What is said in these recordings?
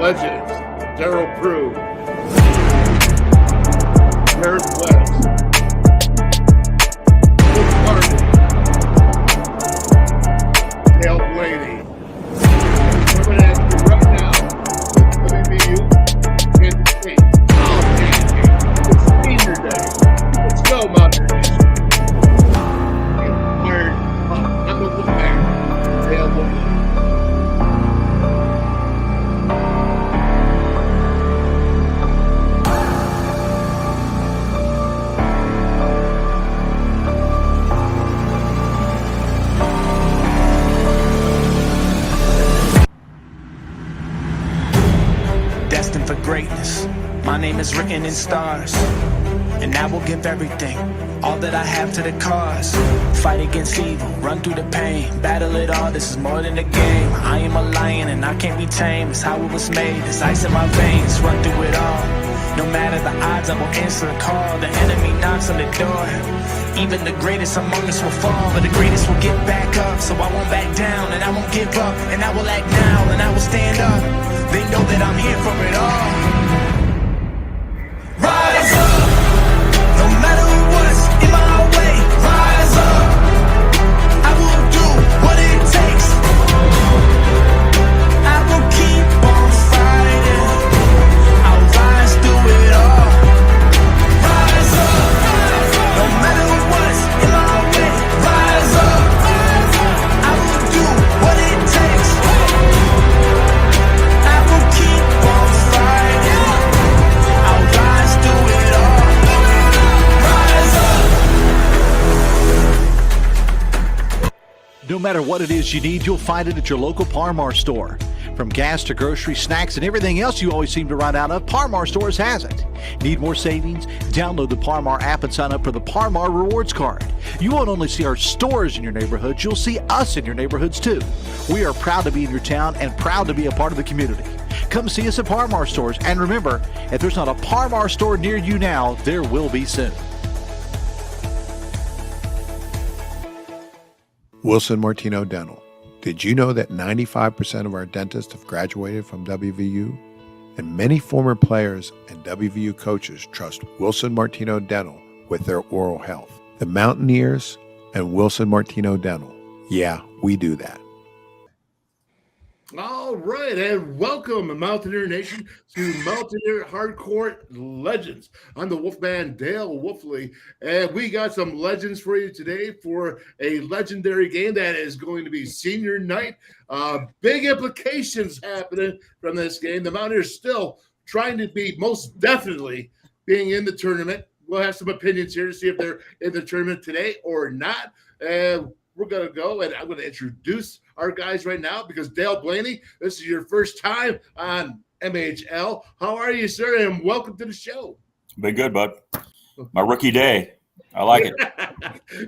Legends. Darryl Prue. Jarrod West. Dale Blaney. Coming at you right now, WVU Kansas State. Oh, man. It's senior day. Let's go, Mountaineer Nation. Fired up. I'm the WolfMan. Dale Blaney. Destined for greatness, my name is written in stars, and I will give everything, all that I have to the cause. Fight against evil, run through the pain, battle it all, this is more than a game. I am a lion and I can't be tamed, it's how it was made, there's ice in my veins, run through it all. No matter the odds, I will answer the call, the enemy knocks on the door. Even the greatest among us will fall, but the greatest will get back up. So I won't back down, and I won't give up, and I will act now, and I will stand up. They know that I'm here for it all. Rise up, no matter what's in my way. Rise up, I will do what it takes. I will keep on fighting. I'll rise through it all. Rise up, no matter what's in my way. Rise up, I will do what it takes. I will keep on fighting. I'll rise through it all. Rise up. No matter what it is you need, you'll find it at your local Par-Mar store. From gas to grocery, snacks, and everything else you always seem to run out of, Par-Mar stores has it. Need more savings? Download the Par-Mar app and sign up for the Par-Mar Rewards Card. You won't only see our stores in your neighborhoods, you'll see us in your neighborhoods too. We are proud to be in your town and proud to be a part of the community. Come see us at Par-Mar stores, and remember, if there's not a Par-Mar store near you now, there will be soon. Wilson Martino Dental. Did you know that 95% of our dentists have graduated from WVU? And many former players and WVU coaches trust Wilson Martino Dental with their oral health. The Mountaineers and Wilson Martino Dental. Yeah, we do that. All right, and welcome, Mountaineer Nation, to Mountaineer Hardcourt Legends. I'm the WolfMan, Dale Wolfley, and we got some legends for you today for a legendary game that is going to be senior night. Big implications happening from this game. The Mountaineers still trying to be most definitely being in the tournament. We'll have some opinions here to see if they're in the tournament today or not. We're going to go, and I'm going to introduce our guys right now because Dale Blaney, this is your first time on MHL. How are you, sir? And welcome to the show. Been good, bud. My rookie day. I like it.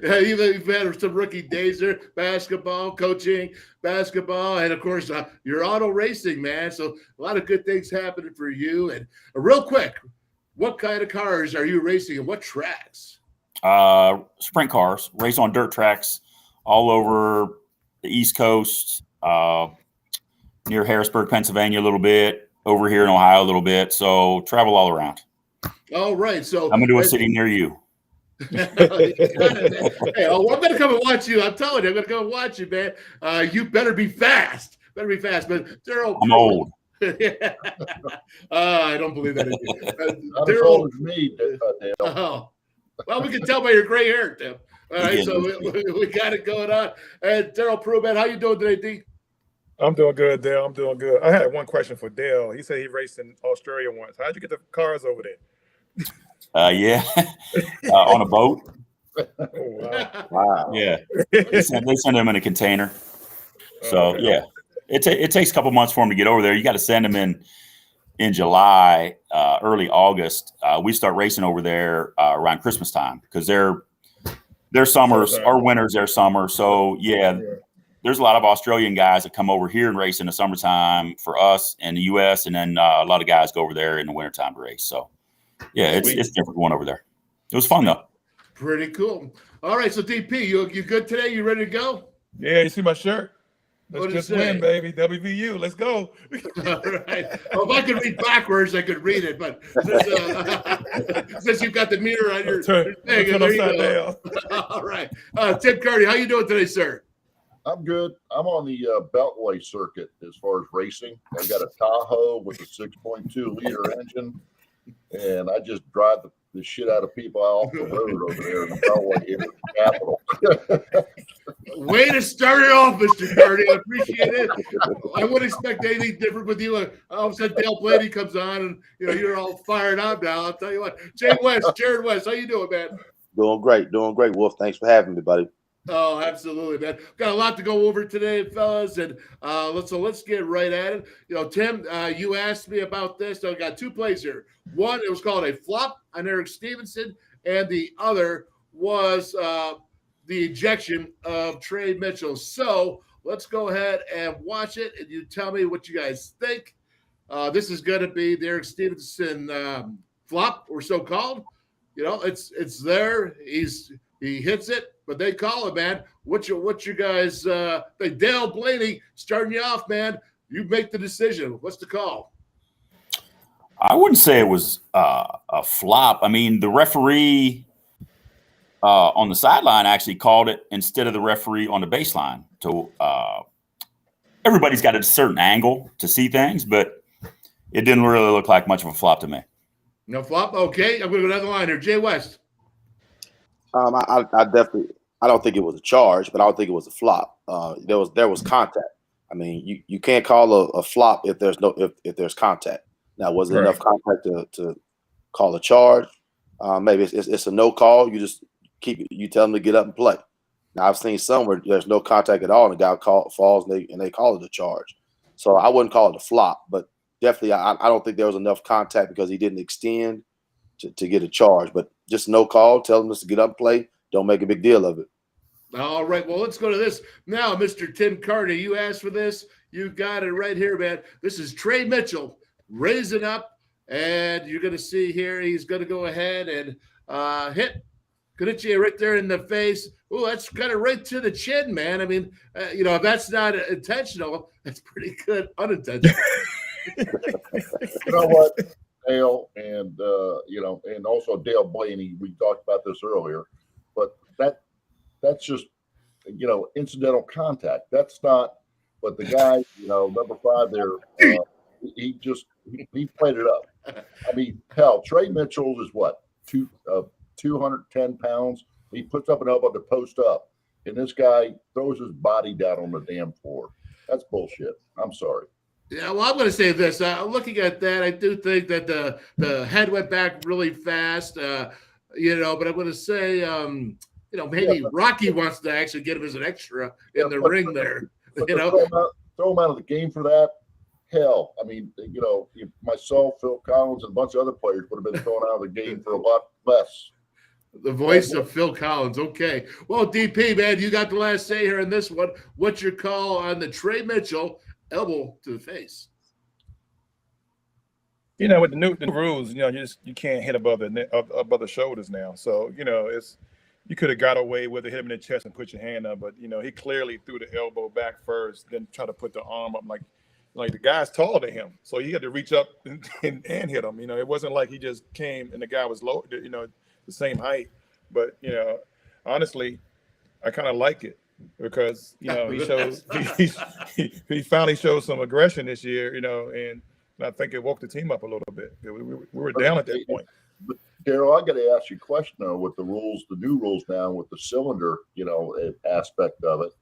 Yeah, you've had some rookie days there, basketball, coaching, basketball, and, of course, you're auto racing, man. So a lot of good things happening for you. And real quick, what kind of cars are you racing and what tracks? Sprint cars, race on dirt tracks all over the East Coast, near Harrisburg, Pennsylvania a little bit, over here in Ohio a little bit. So travel all around. All right. So I'm going to do a city near you. Hey, I'm going to come and watch you. I'm telling you, I'm going to come and watch you, man. You better be fast. But Darryl, I'm old. I don't believe that. Not as old as me, Dale. Oh. Well, we can tell by your gray hair, Tim. All right, so we got it going on. And Darryl Prue, man, how you doing today, D? I'm doing good, Dale. I'm doing good. I had one question for Dale. He said he raced in Australia once. How'd you get the cars over there? Yeah, on a boat. Oh, wow. Wow. Yeah, they send them in a container. So yeah, it takes a couple months for them to get over there. You got to send them in July, early August. We start racing over there around Christmas time because their summers, our winters, their summer. So yeah, there's a lot of Australian guys that come over here and race in the summertime for us in the U.S. And then a lot of guys go over there in the wintertime to race. So yeah, it's different going over there. It was fun though. Pretty cool. All right, so DP, you good today? You ready to go? Yeah, you see my shirt? Let's just win, baby. WVU, let's go. All right. Well, if I could read backwards, I could read it. But since you've got the mirror on your thing, there you go. All right. Tim Kearney, how you doing today, sir? I'm good. I'm on the Beltway circuit as far as racing. I've got a Tahoe with a 6.2 liter engine, and I just drive the shit out of people off the road over there in the Beltway here in the capital. Way to start it off, Mr. Kearney. I appreciate it. I wouldn't expect anything different with you. All of a sudden, Dale Blaney comes on, and you're all fired up now. I'll tell you what. Jarrod West, how you doing, man? Doing great, Wolf. Thanks for having me, buddy. Oh, absolutely, man. Got a lot to go over today, fellas, and let's get right at it. Tim, you asked me about this. So I got two plays here. One, it was called a flop on Eric Stevenson, and the other was the ejection of Trey Mitchell. So let's go ahead and watch it, and you tell me what you guys think. This is going to be the Eric Stevenson flop, or so-called. It's there. He hits it, but they call it, man. What's your guys? Dale Blaney starting you off, man. You make the decision. What's the call? I wouldn't say it was a flop. I mean, the referee on the sideline actually called it instead of the referee on the baseline. So everybody's got a certain angle to see things, but it didn't really look like much of a flop to me. No flop? Okay. I'm going to go down the line here. Jay West. I don't think it was a charge, but I don't think it was a flop. There was contact. I mean, you can't call a flop if there's contact. Now, was it enough contact to call a charge? Maybe it's a no call. You just you tell them to get up and play. Now, I've seen some where there's no contact at all, and the guy falls and they call it a charge. So I wouldn't call it a flop, but definitely I don't think there was enough contact because he didn't extend to get a charge. But just no call. Tell them to get up and play. Don't make a big deal of it. All right. Well, let's go to this now, Mr. Tim Kearney. You asked for this. You got it right here, man. This is Trey Mitchell raising up, and you're going to see here he's going to go ahead and hit Kenichi right there in the face. Oh, that's kind of right to the chin, man. I mean, if that's not intentional, that's pretty good unintentional. You know what, Dale, and and also Dale Blaney. We talked about this earlier, but that's just incidental contact. That's not. But the guy, number 5 there, he played it up. I mean, hell, Trey Mitchell is what 210 pounds. He puts up an elbow to post up, and this guy throws his body down on the damn floor. That's bullshit. I'm sorry. Yeah, well, I'm going to say this. Looking at that, I do think that the head went back really fast, but I'm going to say, maybe Rocky wants to actually get him as an extra in the ring there. Throw him out of the game for that. Hell, I mean, myself, Phil Collins, and a bunch of other players would have been thrown out of the game for a lot less. The voice of Phil Collins. Okay. Well, DP, man, you got the last say here in this one. What's your call on the Trey Mitchell elbow to the face? With the new rules, you can't hit above the shoulders now. So you could have got away with it, hit him in the chest and put your hand up, but he clearly threw the elbow back first, then try to put the arm up like the guy's taller than him, so he had to reach up and hit him. It wasn't like he just came and the guy was low, the same height. But honestly, I kind of like it because he shows he finally showed some aggression this year, and I think it woke the team up a little bit. We were down at that point. But Darryl, I got to ask you a question though, with the rules, the new rules now with the cylinder, aspect of it.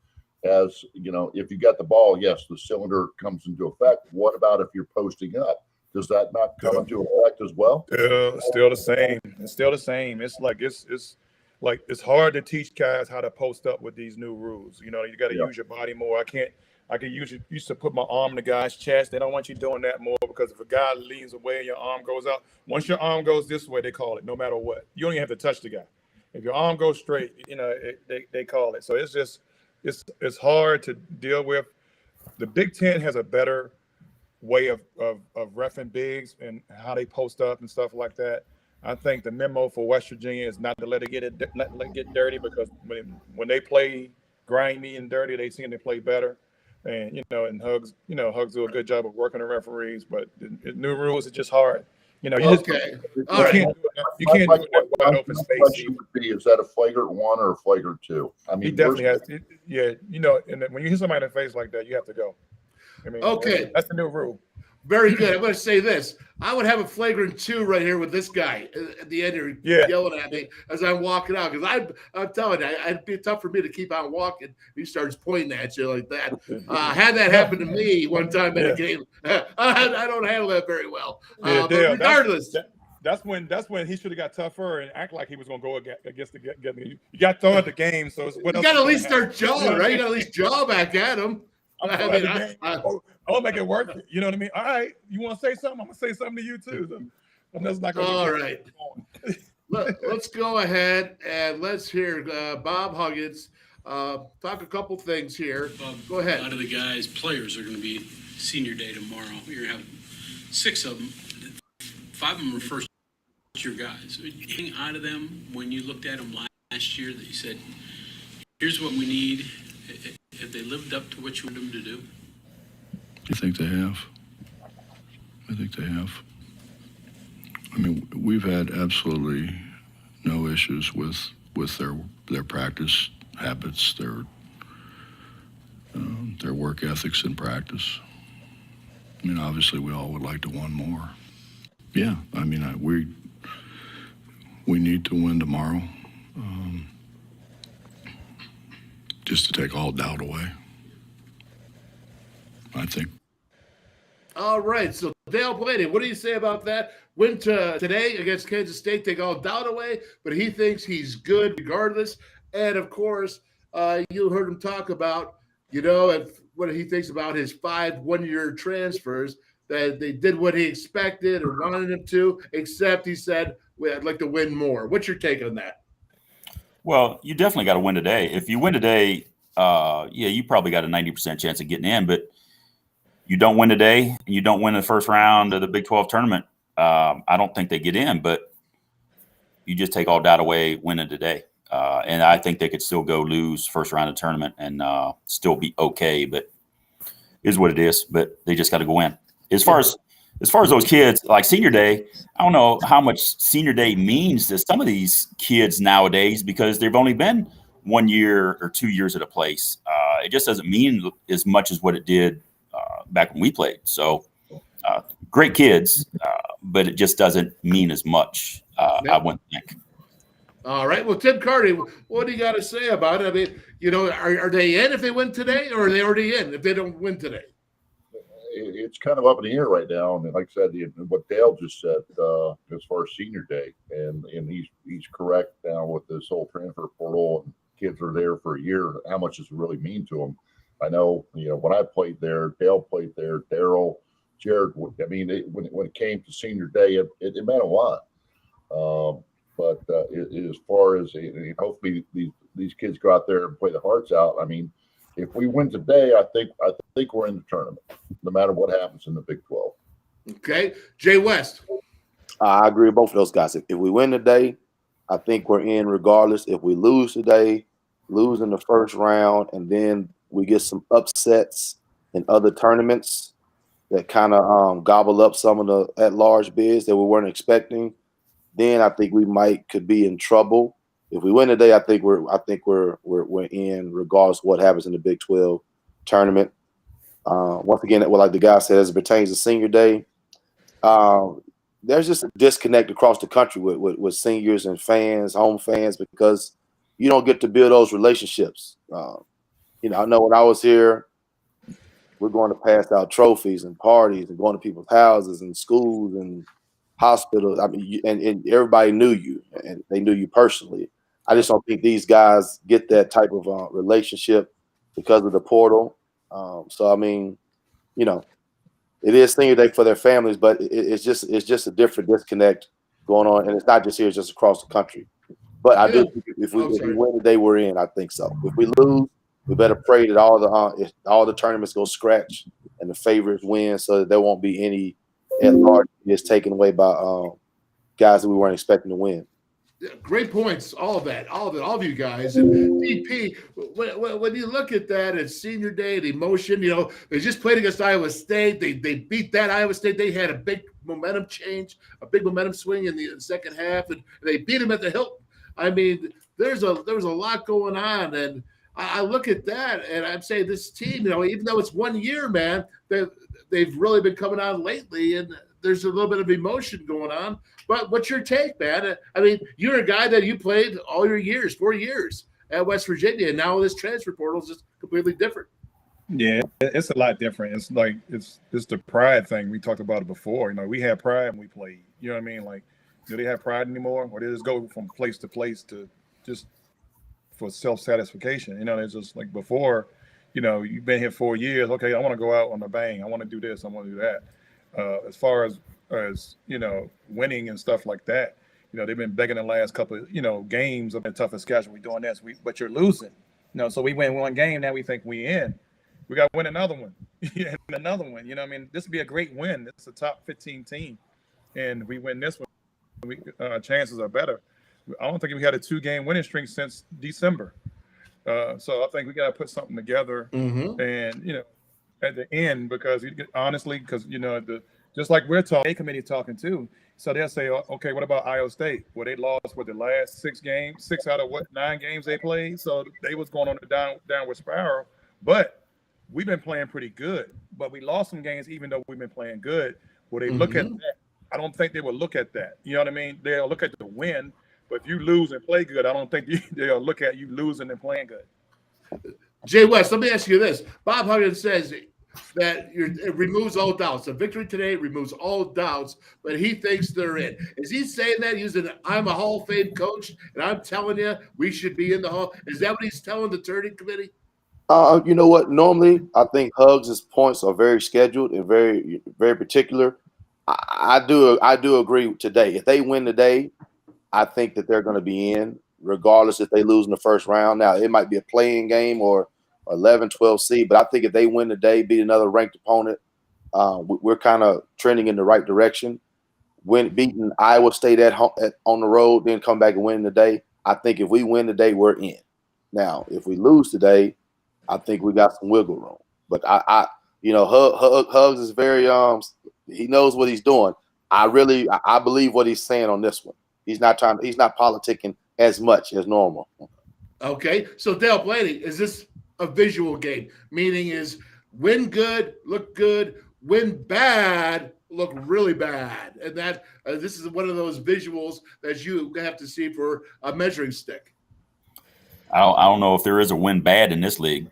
As if you got the ball, yes, the cylinder comes into effect. What about if you're posting up? Does that not come into effect as well? Still the same. It's still the same. It's like it's hard to teach guys how to post up with these new rules. You got to use your body more. I can used to put my arm in the guy's chest. They don't want you doing that more because if a guy leans away and your arm goes out, once your arm goes this way, they call it no matter what. You don't even have to touch the guy. If your arm goes straight, they call it. So it's just it's hard to deal with. The Big Ten has a better way of reffing bigs and how they post up and stuff like that. I think the memo for West Virginia is not to let it get dirty because when they play grimy and dirty, they seem to play better. And and Hugs do a good job of working the referees, but the new rules are just hard. You All right. can't do it that wide open space. Question would be, is that a flagrant 1 or a flagrant 2? I mean, He definitely has. Yeah, and when you hit somebody in the face like that, you have to go. I mean, okay, that's the new rule. Very good. I'm going to say this. I would have a flagrant 2 right here with this guy at the end here yelling at me as I'm walking out. Because I'm telling you, it'd be tough for me to keep on walking. He starts pointing at you like that. Had that happen to me one time in a game, I don't handle that very well. But regardless. That's when he should have got tougher and act like he was going to go against the. You got thrown at the game, so you got to at least start jawing, right? You got to at least jaw back at him. I'll make it work. You know what I mean? All right, you want to say something? I'm gonna say something to you too. So I'm just not gonna. All right. Let's go ahead and let's hear Bob Huggins talk a couple things here. Go ahead. A lot of the guys, players, are going to be senior day tomorrow. You're going to have 6 of them. 5 of them are first-year guys. Anything out of them when you looked at them last year that you said, "Here's what we need." Have they lived up to what you wanted them to do? I think they have. I mean, we've had absolutely no issues with their practice habits, their work ethics in practice. I mean, obviously, we all would like to win more. Yeah, I mean, we need to win tomorrow. Just to take all doubt away, I think. All right, so Dale Blaney, what do you say about that? Win today against Kansas State, take all doubt away, but he thinks he's good regardless. And, of course, you heard him talk about, what he thinks about his 5 one-year transfers, that they did what he expected or wanted him to, except he said, well, I'd like to win more. What's your take on that? Well, you definitely got to win today. If you win today, you probably got a 90% chance of getting in. But you don't win today, and you don't win the first round of the Big 12 tournament, I don't think they get in. But you just take all doubt away winning today. And I think they could still go lose first round of the tournament and still be okay. But it is what it is. But they just got to go in. As far as those kids, like senior day, I don't know how much senior day means to some of these kids nowadays because they've only been 1 year or 2 years at a place. It just doesn't mean as much as what it did back when we played. So great kids, but it just doesn't mean as much, I wouldn't think. All right. Well, Tim Kearney, what do you got to say about it? I mean, are they in if they win today, or are they already in if they don't win today? It's kind of up in the air right now. And like I said, what Dale just said as far as senior day, and he's correct now with this whole transfer portal and kids are there for a year. How much does it really mean to them? I know, when I played there, Dale played there, Darryl, Jarrod. I mean, when it came to senior day, it meant a lot. But as far as hopefully these kids go out there and play their hearts out. I mean, if we win today, I think we're in the tournament, no matter what happens in the Big 12. Okay, Jay West. I agree with both of those guys. If we win today, I think we're in regardless. If we lose today, lose in the first round, and then we get some upsets in other tournaments that kind of gobble up some of the at-large bids that we weren't expecting, then I think we could be in trouble. If we win today, I think we're in regardless of what happens in the Big 12 tournament. Once again, like the guy said, as it pertains to senior day, there's just a disconnect across the country with seniors and fans, home fans, because you don't get to build those relationships. I know when I was here, we're going to pass out trophies and parties and going to people's houses and schools and hospitals. I mean, and everybody knew you and they knew you personally. I just don't think these guys get that type of relationship because of the portal. So I mean, it is senior day for their families, but it's just a different disconnect going on, and it's not just here; it's just across the country. But I do think if we win the day we're in, I think so. If we lose, we better pray that all the tournaments go scratch and the favorites win, so that there won't be any at large is taken away by guys that we weren't expecting to win. Great points, all of you guys. And DP, when you look at that at senior day, the emotion, they just played against Iowa State. They beat that Iowa State. They had a big momentum change, a big momentum swing in the second half, and they beat them at the Hilton. I mean, there was a lot going on, and I look at that, and I'm saying this team, even though it's 1 year, man, they've really been coming on lately, and there's a little bit of emotion going on. But what's your take, man? I mean, you're a guy that you played all your years, 4 years at West Virginia, and now this transfer portal is just completely different. Yeah, it's a lot different. It's like it's the pride thing. We talked about it before. We had pride when we played. You know what I mean? Like, do they have pride anymore, or they just go from place to place to just for self-satisfaction? It's just like before. You've been here 4 years. Okay, I want to go out on a bang. I want to do this. I want to do that. As far as winning and stuff like that, they've been begging the last couple of games of the toughest schedule. We're doing this, but you're losing. So we win one game, now we think we in. We got to win another one, and another one. This would be a great win. It's a top 15 team, and we win this one, chances are better. I don't think we had a 2-game winning streak since December. So I think we got to put something together, and at the end, because just like we're talking, A committee talking too. So they'll say, okay, what about Iowa State? Well, they lost the last 6 games, 6 out of 9 games they played. So they was going on a downward spiral. But we've been playing pretty good. But we lost some games even though we've been playing good. Will they look at that? I don't think they will look at that. You know what I mean? They'll look at the win. But if you lose and play good, I don't think they'll look at you losing and playing good. Jay West, let me ask you this. Bob Huggins says that it removes all doubts. The victory today removes all doubts, but he thinks they're in. Is he saying that using I'm a Hall of Fame coach, and I'm telling you we should be in the Hall? Is that what he's telling the turning committee? You know what? Normally, I think Huggs' points are very scheduled and very, very particular. I do agree today. If they win today, I think that they're going to be in, regardless if they lose in the first round. Now, it might be a playing game or 11, 12 seed, but I think if they win today, beat another ranked opponent, we're kind of trending in the right direction. Beating Iowa State at home, on the road, then come back and win today, I think if we win today, we're in. Now, if we lose today, I think we got some wiggle room. But Huggs is very he knows what he's doing. I believe what he's saying on this one. He's not politicking as much as normal. Okay, so Dale Blaney, is this a visual game? Meaning is win good, look good, win bad, look really bad, and that this is one of those visuals that you have to see for a measuring stick. I don't know if there is a win bad in this league.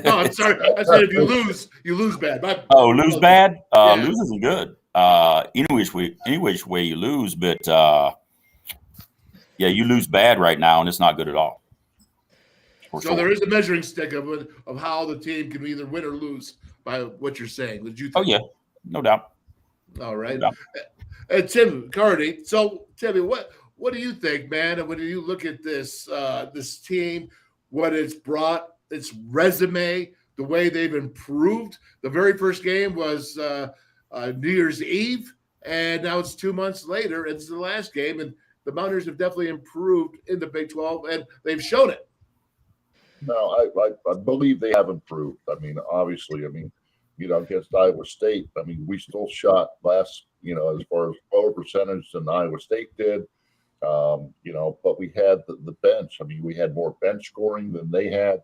No, I'm sorry. I said if you lose bad. Lose bad? Yeah. Lose isn't good. Any which way you lose, but you lose bad right now, and it's not good at all. So there is a measuring stick of how the team can either win or lose by what you're saying. Did you think? Oh yeah, no doubt. All right. No doubt. And Tim Kearney. So Timmy, what do you think, man? And when you look at this team, what it's brought, its resume, the way they've improved. The very first game was New Year's Eve, and now it's 2 months later. It's the last game, and the Mountaineers have definitely improved in the Big 12, and they've shown it. No, I believe they have improved. I mean, obviously, against Iowa State, we still shot less, as far as lower percentage than Iowa State did. But we had the bench. We had more bench scoring than they had.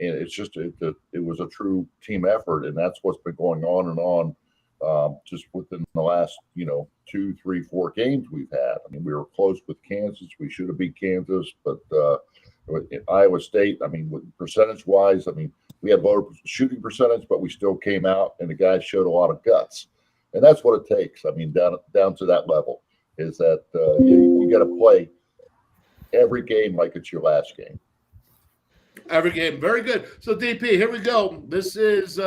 And it's just, it was a true team effort. And that's what's been going on and on just within the last, 2, 3, 4 games we've had. We were close with Kansas. We should have beat Kansas. But Iowa State, percentage-wise, we had lower shooting percentage, but we still came out, and the guys showed a lot of guts. And that's what it takes. Down to that level is that you got to play every game like it's your last game. Every game. Very good. So, DP, here we go. This is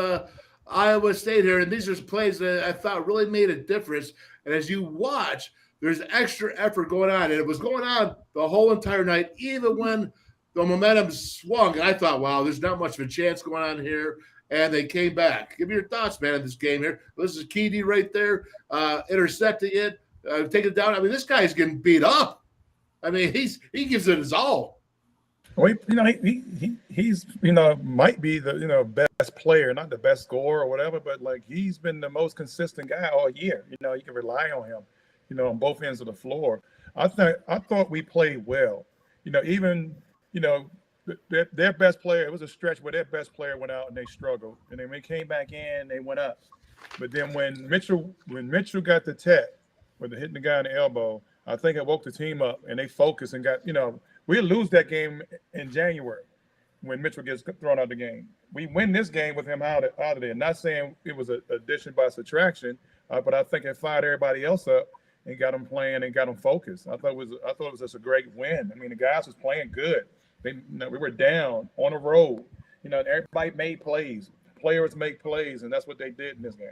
Iowa State here, and these are plays that I thought really made a difference. And as you watch, there's extra effort going on, and it was going on the whole entire night, even when the momentum swung. And I thought, wow, there's not much of a chance going on here, and they came back. Give me your thoughts, man, on this game here. This is Kearney right there, intersecting it, taking it down. This guy's getting beat up. I mean, he gives it his all. Well, he's might be the best player, not the best scorer or whatever, but like he's been the most consistent guy all year. You can rely on him, on both ends of the floor. I thought we played well. Even their best player. It was a stretch where their best player went out and they struggled, and then when they came back in, they went up. But then when Mitchell got the tech with hitting the guy in the elbow, I think it woke the team up and they focused and got we'll lose that game in January when Mitchell gets thrown out the game. We win this game with him out of there. Not saying it was an addition by subtraction, but I think it fired everybody else up and got them playing and got them focused. I thought it was just a great win. I mean, the guys was playing good. We were down on the road. Everybody made plays. Players make plays, and that's what they did in this game.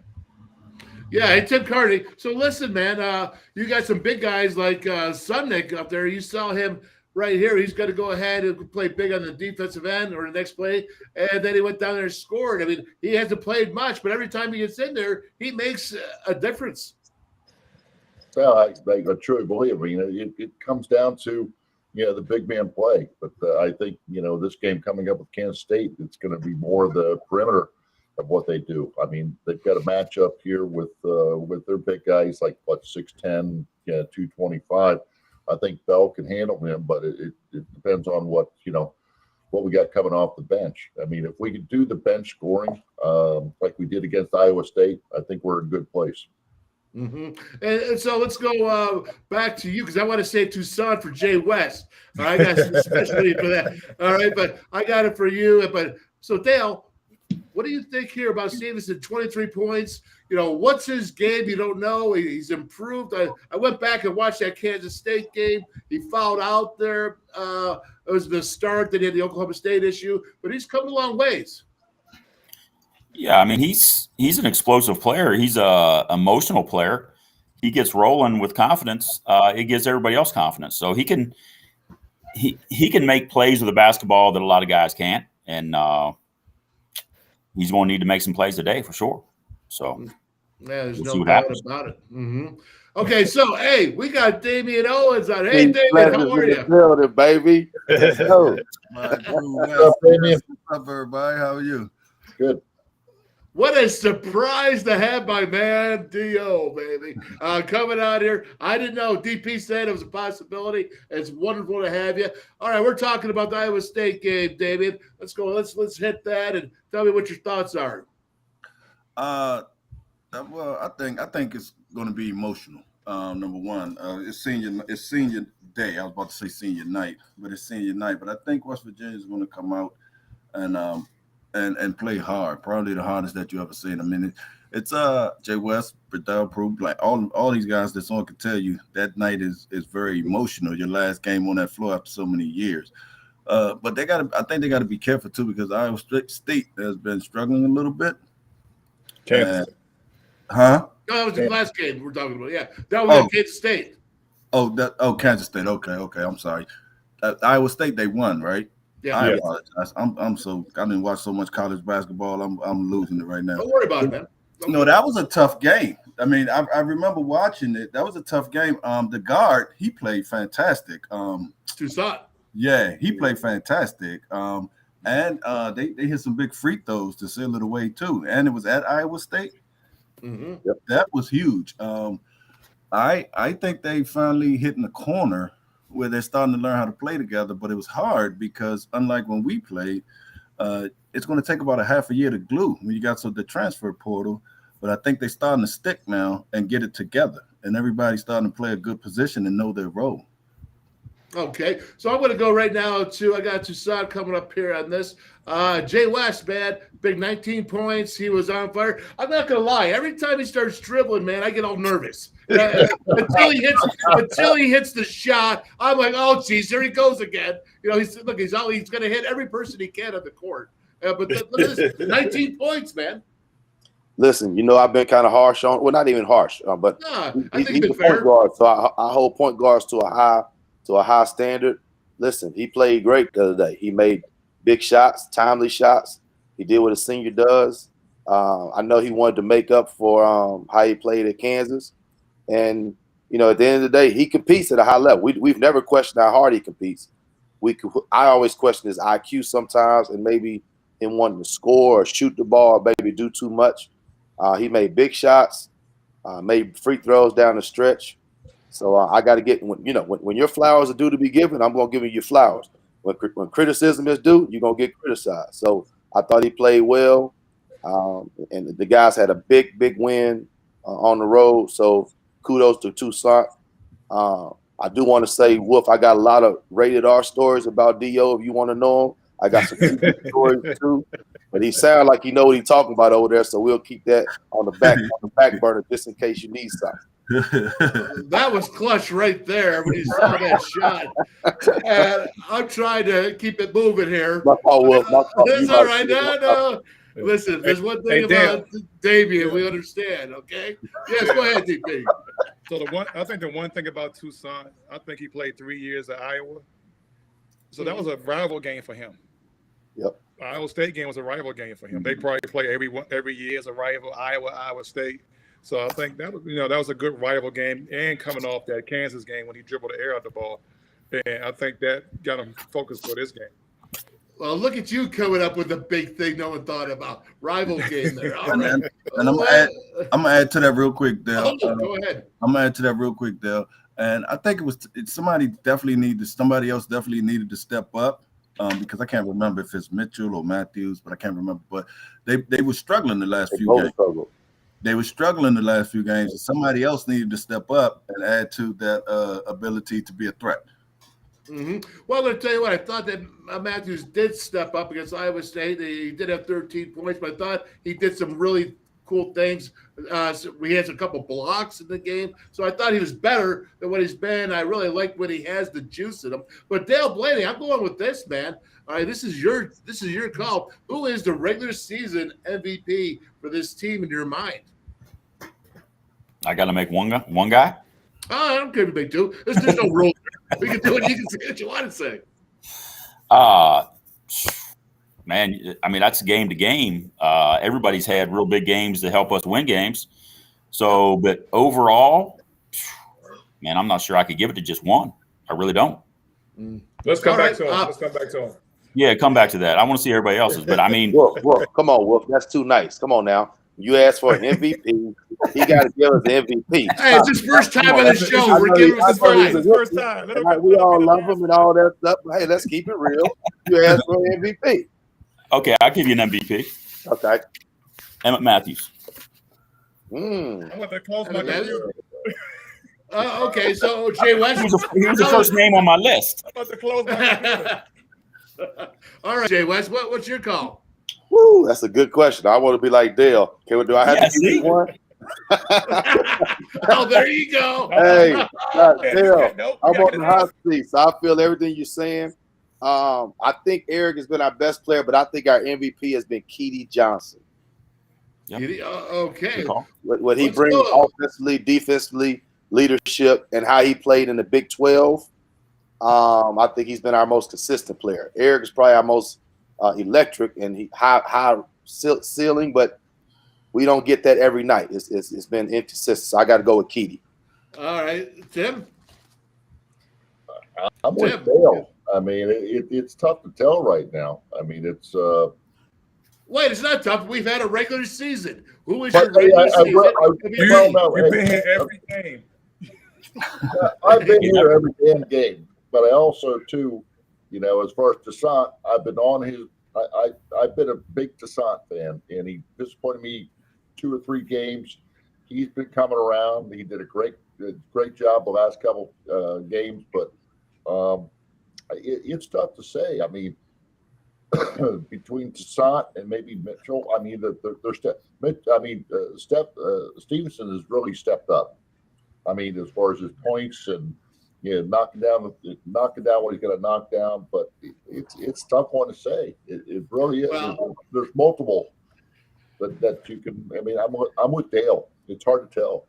Yeah, hey, Tim Kearney. So listen, man, you got some big guys like Sumnick up there. You saw him right here. He's got to go ahead and play big on the defensive end or the next play. And then he went down there and scored. I mean, he hasn't played much, but every time he gets in there, he makes a difference. Well, I truly believe it comes down to the big man play. But I think this game coming up with Kansas State, it's going to be more the perimeter of what they do. I mean, they've got a matchup here with their big guys like 6'10", 225. I think Bell can handle him, but it depends on what we got coming off the bench. I mean, if we could do the bench scoring like we did against Iowa State, I think we're in a good place. Mm-hmm. And so let's go back to you because I want to say Tucson for Jay West. All right, I got especially for that. All right, but I got it for you. But so Dale, what do you think here about Stevenson? 23 points. What's his game? You don't know. He's improved. I went back and watched that Kansas State game. He fouled out there. It was the start that he had the Oklahoma State issue, but he's come a long ways. Yeah, I mean he's an explosive player. He's a emotional player. He gets rolling with confidence. It gives everybody else confidence. So he can make plays with the basketball that a lot of guys can't, and he's going to need to make some plays today for sure. So yeah, there's no doubt about it. Mm-hmm. Okay, so hey, we got Damian Owens on. Hey, David, how are you? Building, baby. Let's go. What's up, everybody? How are you? Good. What a surprise to have my man D.O., baby, coming out here. I didn't know. DP said it was a possibility. It's wonderful to have you. All right, we're talking about the Iowa State game, David. Let's go. Let's hit that and tell me what your thoughts are. Well, I think it's going to be emotional. Number one, it's senior day. I was about to say senior night, but it's senior night. But I think West Virginia is going to come out and play hard, probably the hardest that you ever seen. I mean, it's Jay West, Darryl Prue, like all these guys that's on can tell you that night is very emotional. Your last game on that floor after so many years. But I think they gotta be careful too because Iowa State has been struggling a little bit. Kansas. No, that was the last game we're talking about. Yeah, that was Kansas State. Kansas State. Okay. I'm sorry. Iowa State, they won, right? Yeah. I apologize. I didn't watch so much college basketball. I'm losing it right now. Don't worry about it, man. No, that was a tough game. I mean, I remember watching it. That was a tough game. The guard, he played fantastic. Toussaint. Yeah, he played fantastic. And they hit some big free throws to seal it away too. And it was at Iowa State. Mm-hmm. Yep. That was huge. I think they finally hit in the corner where they're starting to learn how to play together, but it was hard because unlike when we played, it's going to take about a half a year to glue when you got the transfer portal. But I think they're starting to stick now and get it together, and everybody's starting to play a good position and know their role. Okay, so I'm going to go right now to I got Toussaint coming up here on this. Jay West, man, big 19 points. He was on fire. I'm not going to lie. Every time he starts dribbling, man, I get all nervous. Until he hits the shot, I'm like, oh, geez, there he goes again. He's going to hit every person he can on the court. But look at this, 19 points, man. Listen, I've been kind of harsh on. Well, not even harsh, but I think he's been a fair. point guard, so I hold point guards to a high standard. Listen, he played great the other day. He made big shots, timely shots. He did what a senior does. I know he wanted to make up for how he played at Kansas, and at the end of the day, he competes at a high level. We've never questioned how hard he competes. I always question his IQ sometimes, and maybe him wanting to score or shoot the ball, or maybe do too much. He made big shots, made free throws down the stretch. So I got to get when your flowers are due to be given, I'm gonna give you your flowers. When criticism is due, you're gonna get criticized. So I thought he played well, and the guys had a big win on the road. So kudos to Toussaint. I do want to say, Wolf, I got a lot of rated R stories about D.O. if you want to know him. I got some stories too, but he sounds like he know what he's talking about over there. So we'll keep that on the back burner just in case you need something. That was clutch right there when you saw that shot. And I'm trying to keep it moving here. My fault, Wolf. It's all right. No. Listen, there's one thing about Damian we understand, okay? Yes, go ahead, DP. So I think the one thing about Toussaint, I think he played 3 years at Iowa. So that was a rival game for him. Yep. Iowa State game was a rival game for him. They probably play every year as a rival, Iowa State. So I think that was a good rival game, and coming off that Kansas game when he dribbled the air out the ball. And I think that got him focused for this game. Well, look at you coming up with a big thing no one thought about. Rival game there. All right. And I'm gonna add to that real quick, Dale. Go ahead. I'm gonna add to that real quick, Dale. And I think somebody else definitely needed to step up, because I can't remember if it's Mitchell or Matthews, but I can't remember. But they were struggling the last few games. They were struggling the last few games, and somebody else needed to step up and add to that ability to be a threat. Mm-hmm. Well, I'll tell you what, I thought that Matthews did step up against Iowa State. He did have 13 points, but I thought he did some really cool things. We had a couple blocks in the game, so I thought he was better than what he's been. I really like when he has the juice in him. But Dale Blaney, I'm going with this, man. All right, this is your call. Who is the regular season MVP for this team in your mind? I got to make one guy. I don't care if you make two. There's no rule. We can do it. You can say what you want to say. Man, I mean, that's game to game. Everybody's had real big games to help us win games. So, but overall, man, I'm not sure I could give it to just one. I really don't. Let's come back to him. Yeah, come back to that. I want to see everybody else's. But I mean, Wolf, come on, Wolf. That's too nice. Come on now. You asked for an MVP. He got to give us the MVP. Hey, it's his first time on the show. We're giving him his first time. We all love him and all that stuff. But hey, let's keep it real. You asked for an MVP. Okay, I'll give you an MVP. Okay. Emmett Matthews. I'm about to close my computer. Okay, so Jay West. He was the first name on my list. I'm about to close my computer. All right, Jay West, what's your call? Woo, that's a good question. I want to be like Dale. Do I have to give you one? Oh, there you go. Hey, Dale, I'm on the hot seat, so I feel everything you're saying. I think Eric has been our best player, but I think our MVP has been Keedy Johnson. Yep. Okay. What he brings offensively, defensively, leadership, and how he played in the Big 12. I think he's been our most consistent player. Eric is probably our most electric and high ceiling, but we don't get that every night. It's been inconsistent. So I got to go with Keedy. All right, Tim. I'm with Dale. I mean, it's tough to tell right now. I mean, it's. Wait, it's not tough. We've had a regular season. Who is your regular season? You've been here every game. I've been here every damn game, but I also too, as far as Toussaint, I've been on his. I've been a big Toussaint fan, and he disappointed me 2 or 3 games. He's been coming around. He did a great job the last couple games, but it's tough to say. I mean, between Toussaint and maybe Mitchell, I mean, Stevenson has really stepped up. I mean, as far as his points and knocking down what he's going to knock down, but it's a tough one to say. It really is. Well, there's multiple that you can. I mean, I'm with Dale. It's hard to tell.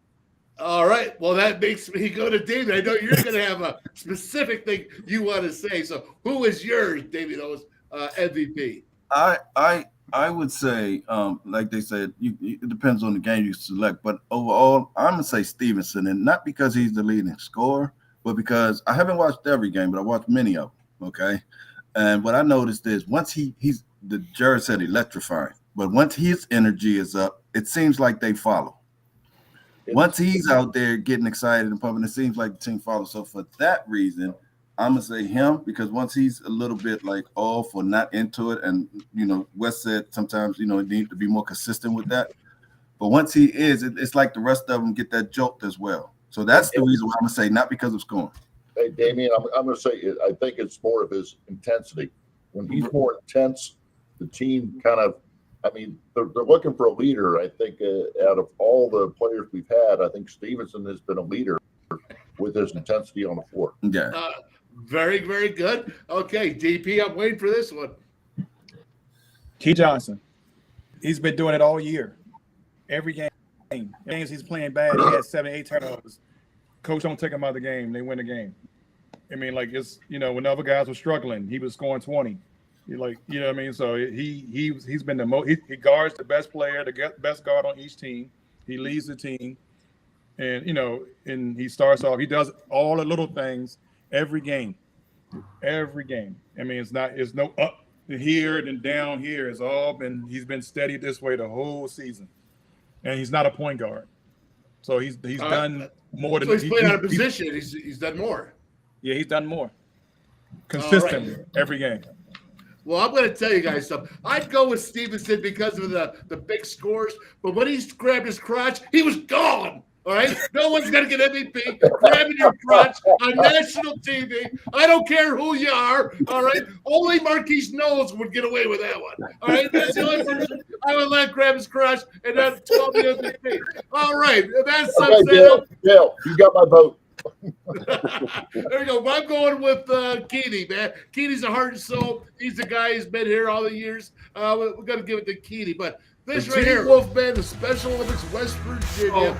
All right. Well, that makes me go to David. I know you're going to have a specific thing you want to say. So, who is yours, David O's MVP? I I would say, like they said, it depends on the game you select. But overall, I'm gonna say Stevenson, and not because he's the leading scorer, but because I haven't watched every game, but I watched many of them. Okay, and what I noticed is once he's the Jarrod said electrifying, but once his energy is up, it seems like they follow. Once he's out there getting excited and pumping, it seems like the team follows. So for that reason, I'm gonna say him, because once he's a little bit like off or not into it, and West said sometimes you need to be more consistent with that. But once he is, it's like the rest of them get that jolt as well. So that's the reason why I'm gonna say not because of scoring. Hey, Damian, I'm gonna say I think it's more of his intensity. When he's more intense, the team kind of. I mean, they're looking for a leader. I think out of all the players we've had, I think Stevenson has been a leader with his intensity on the floor. Yeah. Very, very good. Okay, DP, I'm waiting for this one. Key Johnson. He's been doing it all year. Every game. Games he's playing bad, he has 7, 8 turnovers. Coach don't take him out of the game. They win the game. I mean, like it's when other guys were struggling, he was scoring 20. What I mean? So he's been the most. He guards the best player, the best guard on each team. He leads the team, and and he starts off. He does all the little things every game. Every game. I mean, it's no up here and down here. It's all been. He's been steady this way the whole season, and he's not a point guard. So he's done more than. So he's playing out of position. He's done more. Yeah, he's done more. Consistently every game. Well, I'm going to tell you guys something. I'd go with Stevenson because of the big scores, but when he grabbed his crotch, he was gone. All right? No one's going to get MVP grabbing your crotch on national TV. I don't care who you are. All right? Only Marquise Knowles would get away with that one. All right? That's the only person I would let grab his crotch and then tell me MVP. All right. That's something. Dale, you got my vote. There you go. I'm going with Kearney, man. Kearney's a heart and soul. He's the guy who's been here all the years. We're going to give it to Kearney. But this right here, WolfMan, the Special Olympics, West Virginia.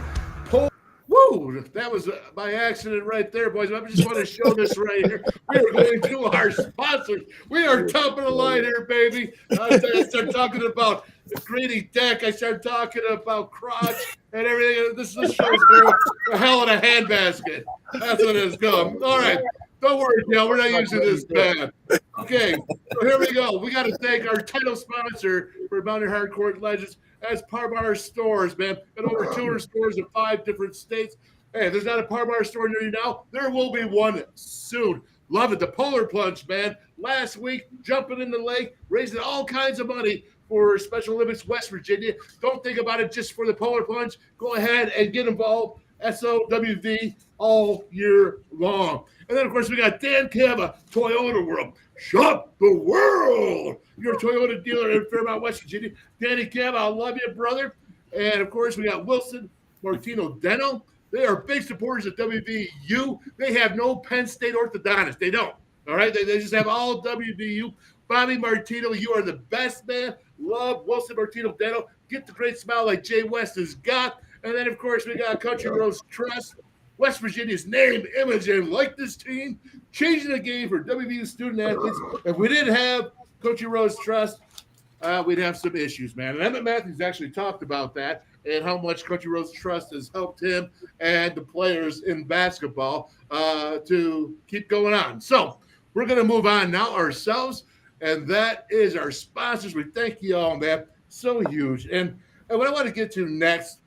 Woo! That was by accident right there, boys. I just want to show this right here. We are going to our sponsors. We are top of the line here, baby. I start talking about the greedy deck. I start talking about crotch and everything. This show's going the hell in a handbasket. That's what it's going. All right. Don't worry, Dale. We're not using this bad. Okay. So here we go. We got to thank our title sponsor for Mountaineer Hardcourt Legends. That's Parmar Stores, man. And over 200 stores in 5 different states. Hey, if there's not a Parmar store near you now, there will be one soon. Love it. The Polar Plunge, man. Last week, jumping in the lake, raising all kinds of money for Special Olympics West Virginia. Don't think about it just for the Polar Plunge. Go ahead and get involved. SOWV all year long. And then, of course, we got Dan Cava, Toyota World. Shop the world. Your Toyota dealer in Fairmount, West Virginia. Danny Cava, I love you, brother. And, of course, we got Wilson Martino Dental. They are big supporters of WVU. They have no Penn State orthodontist. They don't. All right? They just have all WVU. Bobby Martino, you are the best, man. Love Wilson Martino Dental. Get the great smile like Jay West has got. And then, of course, we got Country Roads Trust. West Virginia's name, image, and likeness team, changing the game for WVU student athletes. If we didn't have Country Roads Trust, we'd have some issues, man. And Emmett Matthews actually talked about that and how much Country Roads Trust has helped him and the players in basketball to keep going on. So we're going to move on now ourselves, and that is our sponsors. We thank you all, man. So huge. And what I want to get to next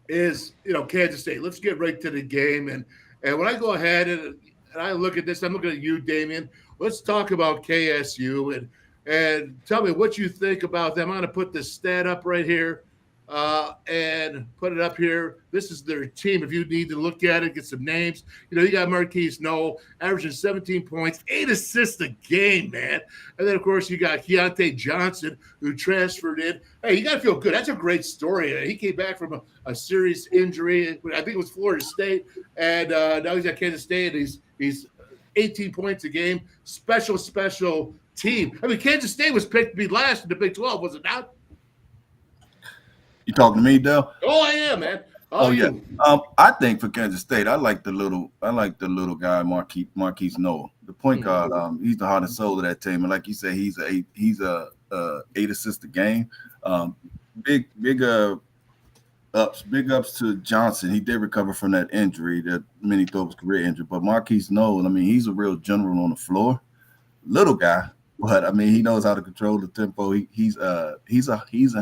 is, Kansas State. Let's get right to the game. And when I go ahead and I look at this, I'm looking at you, Damian. Let's talk about KSU and tell me what you think about them. I'm going to put this stat up right here and put it up here. This is their team. If you need to look at it, get some names. You got Marquise Knoll averaging 17 points, 8 assists a game, man. And then, of course, you got Keontae Johnson, who transferred in. Hey, you got to feel good. That's a great story. He came back from a serious injury. I think it was Florida State. And now he's at Kansas State, and he's 18 points a game. Special team. I mean, Kansas State was picked to be last in the Big 12, was it not? You talking to me, Dale? Oh, I am, man. Yeah. I think for Kansas State, I like the little guy, Marquise Knoll, the point guard. He's the heart and soul of that team, and like you said, he's a 8 assists a game. Big ups to Johnson. He did recover from that injury that many thought was career injury. But Marquise Noel, I mean, he's a real general on the floor. Little guy, but I mean, he knows how to control the tempo. He's a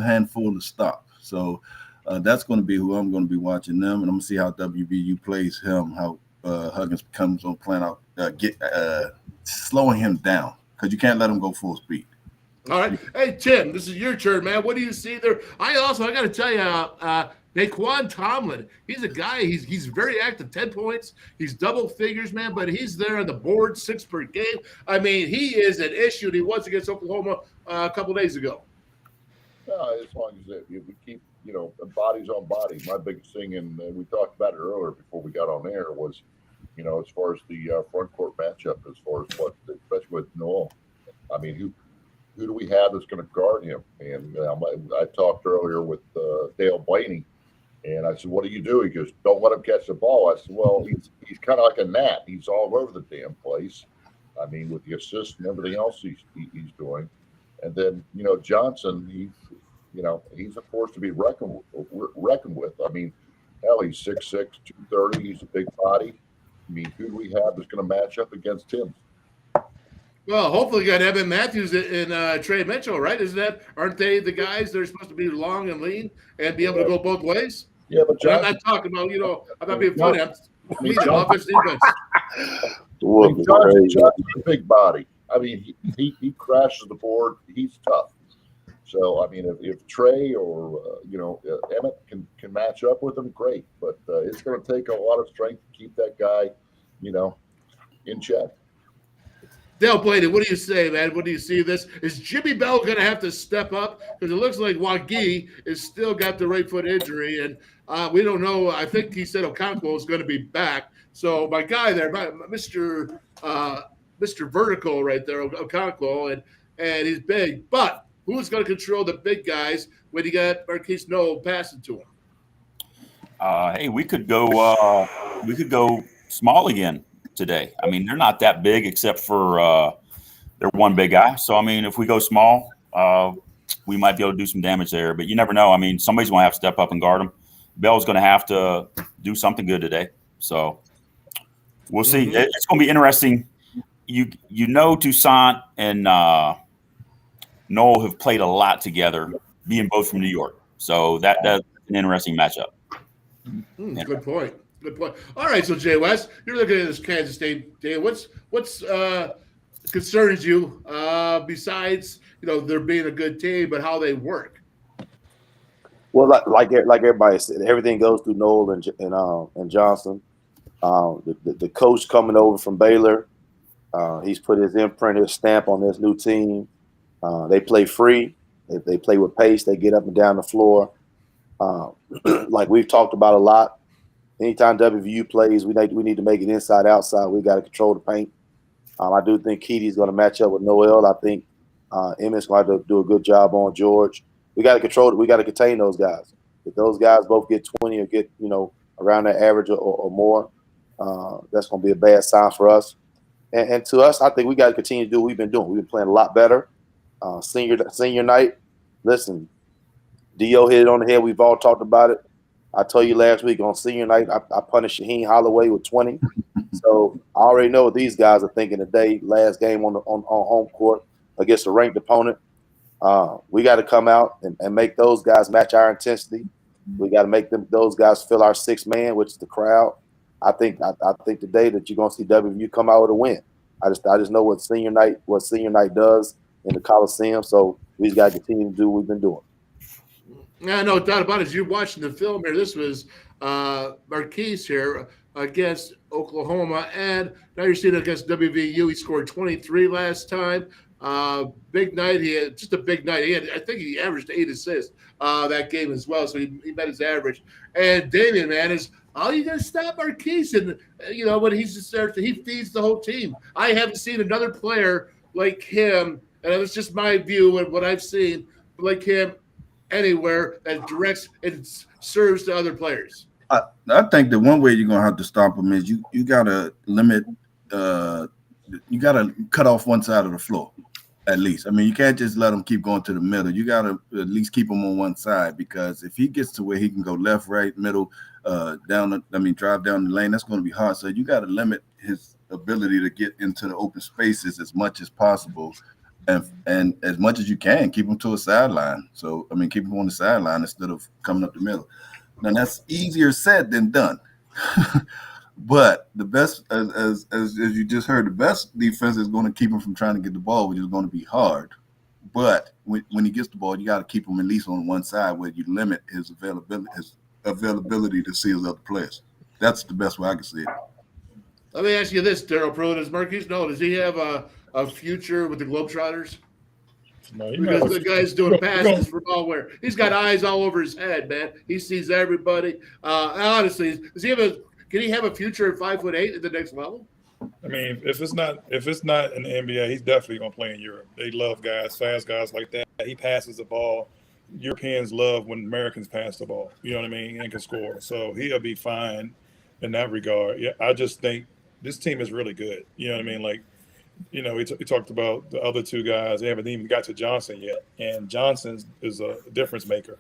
handful to stop. So that's going to be who I'm going to be watching them, and I'm going to see how WVU plays him. How Huggins comes on plan out, slowing him down, because you can't let him go full speed. All right. Hey, Tim, this is your turn, man. What do you see there? I got to tell you, Naquan Tomlin, he's a guy, he's very active, 10 points. He's double figures, man, but he's there on the board, 6 per game. I mean, he is an issue, and he was against Oklahoma a couple days ago. As long as we keep, bodies on body. My biggest thing, and we talked about it earlier before we got on air, was, as far as the front court matchup, as far as what, especially with Noel. I mean, who do we have that's going to guard him? And I talked earlier with Dale Blaney, and I said, what do you do? He goes, don't let him catch the ball. I said, well, he's kind of like a gnat. He's all over the damn place. I mean, with the assists and everything else he's doing. And then, Johnson, he's a force to be reckoned with. I mean, hell, he's 6'6", 230. He's a big body. I mean, who do we have that's going to match up against him? Well, hopefully you got Evan Matthews and Trey Mitchell, right? Aren't they the guys that are supposed to be long and lean and be able to go both ways? Yeah, but I'm not talking about, I'm not being funny. I'm offense, defense. Johnson's a big body. I mean, he crashes the board. He's tough. So, I mean, if Trey or, Emmett can match up with him, great. But it's going to take a lot of strength to keep that guy, in check. Dale Blaney, what do you say, man? What do you see this? Is Jimmy Bell going to have to step up? Because it looks like Wagi is still got the right foot injury, and we don't know. I think he said Okonkwo is going to be back. So my guy there, Mr. Vertical right there, Okonkwo, and he's big. But who's going to control the big guys when you got Marquise Noel passing to him? Hey, we could go small again today. I mean, they're not that big except for they're one big guy. So, I mean, if we go small, we might be able to do some damage there. But you never know. I mean, somebody's going to have to step up and guard him. Bell's going to have to do something good today. So we'll see. Mm-hmm. It's going to be interesting. Toussaint and Noel have played a lot together, being both from New York. So that's an interesting matchup. Good point. Good point. All right, so Jay West, you're looking at this Kansas State day. What's concerns you besides there being a good team, but how they work? Well, like everybody said, everything goes through Noel and Johnson. The coach coming over from Baylor, he's put his imprint, his stamp on this new team. They play free. They play with pace. They get up and down the floor. Like we've talked about a lot. Anytime WVU plays, we need to make it inside, outside. We got to control the paint. I do think Keaty's going to match up with Noel. I think Emmett's going to have to do a good job on George. We got to control it. We got to contain those guys. If those guys both get 20 or get around that average or more, that's going to be a bad sign for us. And to us, I think we got to continue to do what we've been doing. We've been playing a lot better. Senior night, listen, Dio hit it on the head. We've all talked about it. I told you last week on senior night, I punished Shaheen Holloway with 20. So I already know what these guys are thinking today. Last game on home court against a ranked opponent. We got to come out and make those guys match our intensity. We got to make those guys feel our sixth man, which is the crowd. I think today that you're gonna see WVU come out with a win. I just know what senior night does in the Coliseum. So we just got to continue to do what we've been doing. Yeah, no doubt about it. You're watching the film here. This was Marquise here against Oklahoma, and now you're seeing it against WVU. He scored 23 last time. Big night. He had just a big night. I think he averaged 8 assists that game as well, so he met his average. And Damian, man, is all you gonna stop Marquise, and when he's just there, he feeds the whole team. I haven't seen another player like him, and it's just my view and what I've seen like him anywhere that directs and serves to other players. I think the one way you're gonna have to stop him is you gotta limit. You gotta cut off one side of the floor, At least, I mean, you can't just let him keep going to the middle. You got to at least keep him on one side, because if he gets to where he can go left, right, middle, drive down the lane, that's going to be hard. So you got to limit his ability to get into the open spaces as much as possible, and as much as you can, keep him to a sideline. So I mean, keep him on the sideline instead of coming up the middle. Now that's easier said than done. But the best, as you just heard, the best defense is going to keep him from trying to get the ball, which is going to be hard. But when he gets the ball, you got to keep him at least on one side where you limit his availability to see his other players. That's the best way I can see it. Let me ask you this, Darryl Prue. Does Marquise know? Does he have a future with the Globetrotters? No, because the guy's doing passes from nowhere. He's got eyes all over his head, man. He sees everybody. Honestly, can he have a future at 5'8" at the next level? I mean, if it's not in the NBA, he's definitely gonna play in Europe. They love fast guys like that. He passes the ball. Europeans love when Americans pass the ball. You know what I mean? And can score. So he'll be fine in that regard. Yeah, I just think this team is really good. You know what I mean? Like, you know, we talked about the other two guys. They haven't even got to Johnson yet, and Johnson is a difference maker.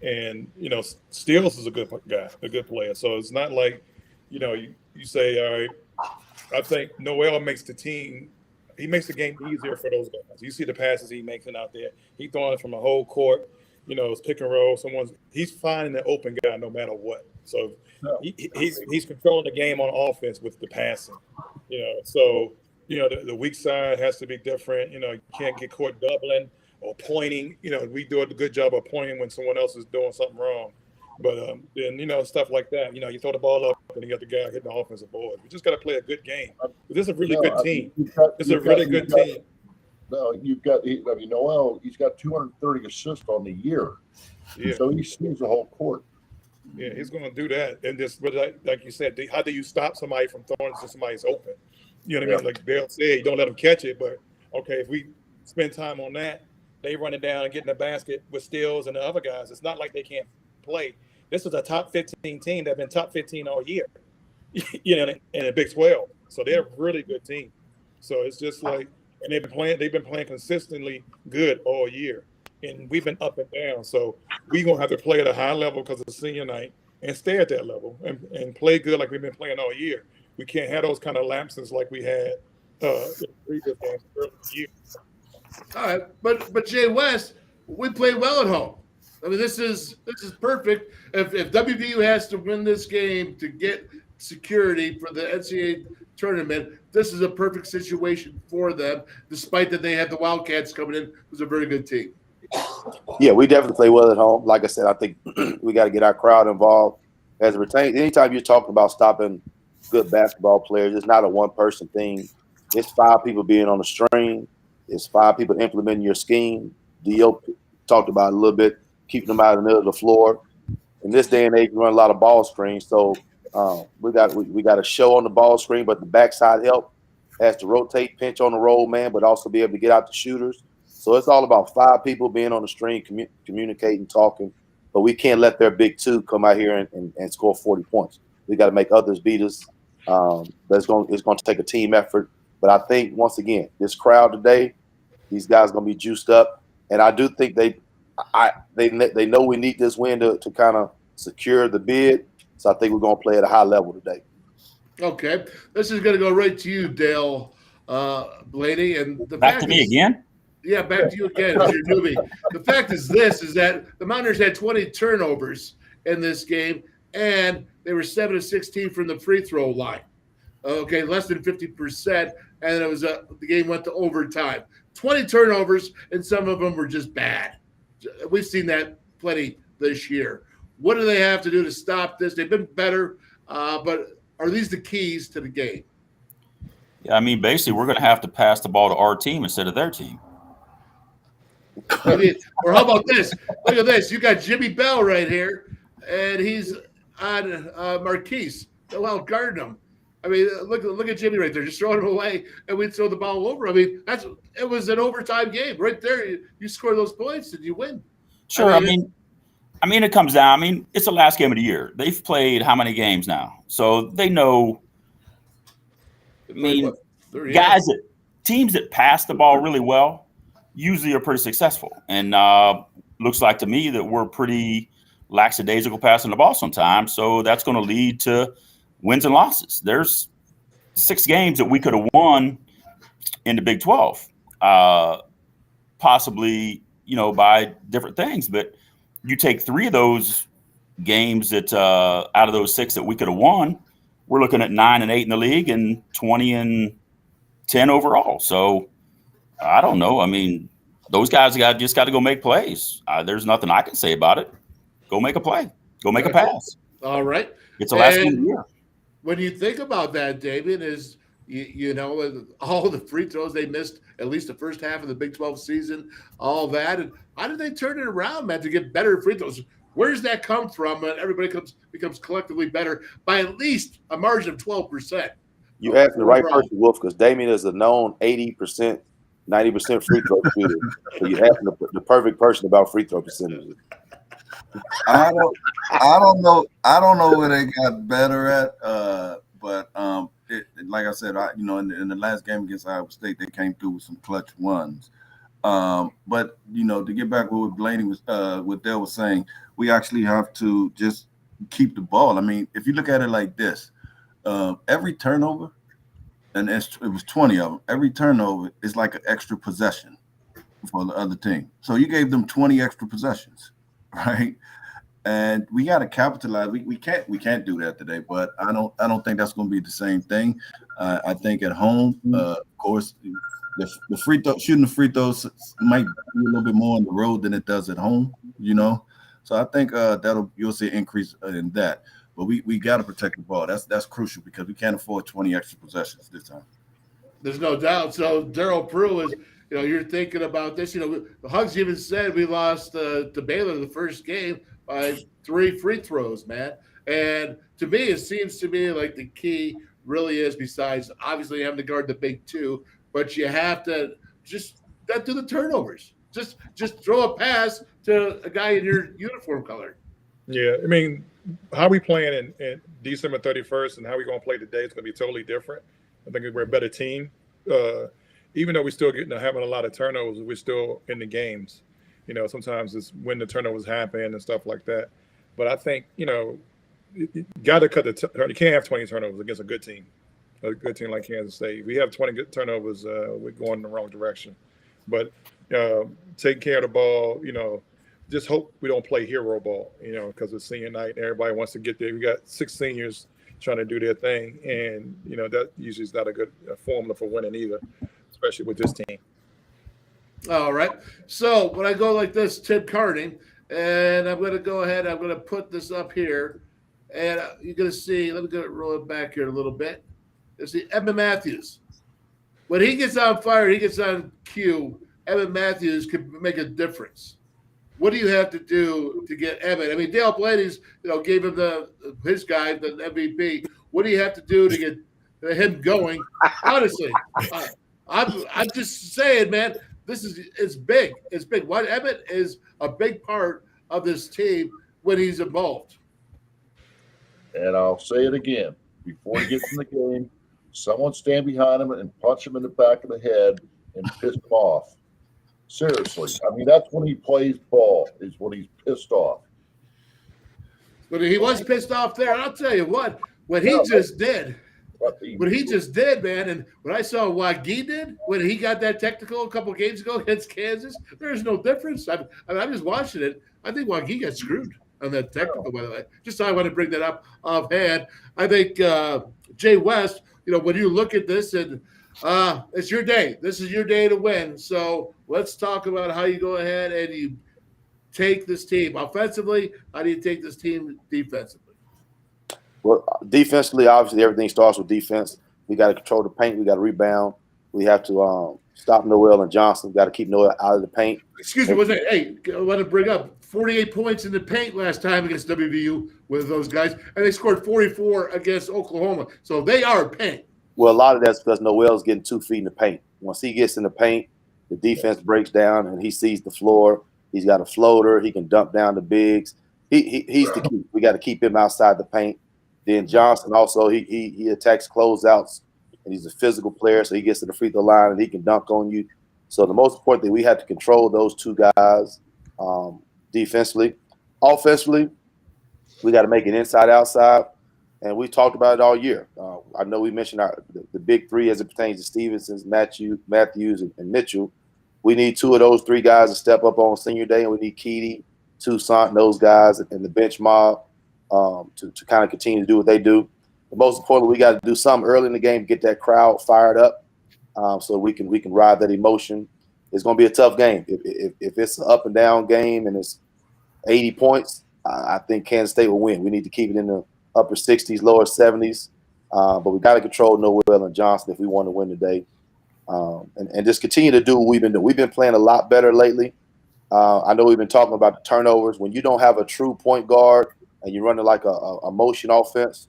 And, you know, Steele is a good guy, a good player. So it's not like, you know, you say, all right, I think Noel makes the team, he makes the game easier for those guys. You see the passes he makes out there. He's throwing it from a whole court, you know, it's pick and roll. He's finding the open guy no matter what. So he's controlling the game on offense with the passing, you know. So, you know, the weak side has to be different. You know, you can't get caught doubling or pointing. You know, we do a good job of pointing when someone else is doing something wrong. But then, you know, stuff like that. You know, you throw the ball up and you got the guy hitting the offensive board. We just got to play a good game. This is a really good team. It's a really good team. No, Noel, he's got 230 assists on the year. Yeah. So he sees the whole court. Yeah, he's going to do that. And just, but like you said, how do you stop somebody from throwing it to somebody's open? You know what I mean? Like Dale said, you don't let them catch it. But, okay, if we spend time on that, they run it down and get in the basket with Steels and the other guys. It's not like they can't play. This is a top 15 team that's been top 15 all year, you know, in a Big 12. So they're a really good team. So it's just like, and they've been playing consistently good all year. And we've been up and down. So we're going to have to play at a high level because of senior night and stay at that level and play good like we've been playing all year. We can't have those kind of lapses like we had in the previous games early in the year. All right, but Jay West, we played well at home. I mean, this is perfect. If WVU has to win this game to get security for the NCAA tournament, this is a perfect situation for them, despite that they had the Wildcats coming in, who's a very good team. Yeah, we definitely play well at home. Like I said, I think we got to get our crowd involved as it pertains. Anytime you're talking about stopping good basketball players, it's not a one-person thing. It's 5 people being on the string. It's 5 people implementing your scheme. Dio talked about it a little bit, keeping them out of the middle of the floor. In this day and age, we run a lot of ball screens, so we got a show on the ball screen, but the backside help has to rotate, pinch on the roll man, but also be able to get out the shooters. So it's all about 5 people being on the string, communicating, talking. But we can't let their big 2 come out here and score 40 points. We got to make others beat us. But it's going to take a team effort. But I think, once again, this crowd today, these guys are going to be juiced up. And I do think they know we need this win to kind of secure the bid. So I think we're going to play at a high level today. Okay. This is going to go right to you, Dale Blaney. And back to me again? Yeah, back to you again as your newbie. The fact is that the Mountaineers had 20 turnovers in this game, and they were 7 of 16 from the free throw line. Okay, less than 50%, and it was the game went to overtime. 20 turnovers, and some of them were just bad. We've seen that plenty this year. What do they have to do to stop this? They've been better, but are these the keys to the game? Yeah, I mean, basically, we're going to have to pass the ball to our team instead of their team. I mean, or how about this? Look at this. You got Jimmy Bell right here, and he's on Marquise. They'll outguard him. I mean, look at Jimmy right there, just throwing him away, and we throw the ball over. I mean, it was an overtime game right there. You score those points and you win. Sure. I mean, it comes down. I mean, it's the last game of the year. They've played how many games now? So they know. I mean, teams that pass the ball really well usually are pretty successful. And looks like to me that we're pretty lackadaisical passing the ball sometimes. So that's going to lead to wins and losses. There's 6 games that we could have won in the Big 12, possibly, by different things. But you take 3 of those games that out of those 6 that we could have won, we're looking at 9-8 in the league and 20-10 overall. So I don't know. I mean, those guys just got to go make plays. There's nothing I can say about it. Go make a play. Go make a pass. All right. It's the last game of the year. When you think about that, David, is all the free throws they missed at least the first half of the Big 12 season, all that, and how did they turn it around, man, to get better free throws? Where does that come from? When everybody becomes collectively better by at least a margin of 12%. You asked the right person, Wolf, because Damien is a known 80%, 90% free throw shooter. So you asked the perfect person about free throw percentages. I don't know where they got better at, but like I said, in the last game against Iowa State, they came through with some clutch ones. But to get back what Blaney was, what Dale was saying, we actually have to just keep the ball. I mean, if you look at it like this, every turnover, and it was 20 of them. Every turnover is like an extra possession for the other team. So you gave them 20 extra possessions, right? And we got to capitalize. We can't do that today. But I don't think that's going to be the same thing. I think at home, of course, the free throw, shooting the free throws might be a little bit more on the road than it does at home. So I think you'll see an increase in that. But we got to protect the ball. That's crucial because we can't afford 20 extra possessions this time. There's no doubt. So Darryl Prue is, you're thinking about this. The Hugs even said we lost to Baylor the first game by 3 free throws, man. And to me, it seems to me like the key really is, besides obviously having to guard the big 2, but you have to just not do the turnovers. Just throw a pass to a guy in your uniform color. Yeah, I mean, how we playing in December 31st and how we going to play today is going to be totally different. I think we're a better team. Even though we're still having a lot of turnovers, we're still in the games. Sometimes it's when the turnovers happen and stuff like that. But I think, you got to cut you can't have 20 turnovers against a good team like Kansas State. If we have 20 good turnovers, we're going in the wrong direction. But taking care of the ball, just hope we don't play hero ball, because it's senior night and everybody wants to get there. We got 6 seniors trying to do their thing, and that usually is not a good formula for winning either, especially with this team. All right. So when I go like this, Tim Kearney, and I'm going to go ahead. I'm going to put this up here, and you're going to see. Let me roll it back here a little bit. You see Evan Matthews. When he gets on fire, he gets on cue. Evan Matthews could make a difference. What do you have to do to get Evan? I mean, Dale Blaney's, gave him his guy, the MVP. What do you have to do to get him going? Honestly, I'm just saying, man, it's big. It's big. What Evan is a big part of this team when he's involved. And I'll say it again. Before he gets in the game, someone stand behind him and punch him in the back of the head and piss him off. Seriously. I mean, that's when he plays ball, is when he's pissed off. But he was pissed off there. I'll tell you what he just did, man, and what I saw Wagi did when he got that technical a couple of games ago against Kansas, there's no difference. I'm just watching it. I think Wagi got screwed on that technical, by the way. Just so I want to bring that up offhand. I think Jay West, when you look at this and it's your day. This is your day to win. So let's talk about how you go ahead and you take this team offensively. How do you take this team defensively? Well, defensively, obviously, everything starts with defense. We got to control the paint. We got to rebound. We have to stop Noel and Johnson. We got to keep Noel out of the paint. Excuse me. I want to bring up 48 points in the paint last time against WVU with those guys, and they scored 44 against Oklahoma. So they are paint. Well, a lot of that's because Noel's getting 2 feet in the paint. Once he gets in the paint, the defense breaks down and he sees the floor. He's got a floater. He can dump down the bigs. He's the key. We got to keep him outside the paint. Then Johnson also he attacks closeouts and he's a physical player, so he gets to the free throw line and he can dunk on you. So the most important thing, we have to control those two guys defensively. Offensively, we got to make it inside-outside, and we talked about it all year. I know we mentioned the big three as it pertains to Stevenson, Matthews, and Mitchell. We need two of those three guys to step up on senior day, and we need Kearney, Toussaint, those guys, and the bench mob to kind of continue to do what they do. But most importantly, we got to do something early in the game to get that crowd fired up, so we can ride that emotion. It's going to be a tough game. If it's an up and down game and it's 80 points, I think Kansas State will win. We need to keep it in the upper 60s, lower 70s, but we got to control Noel and Johnson if we want to win today, and just continue to do what we've been doing. We've been playing a lot better lately. I know we've been talking about the turnovers. When you don't have a true point guard and you're running like a motion offense,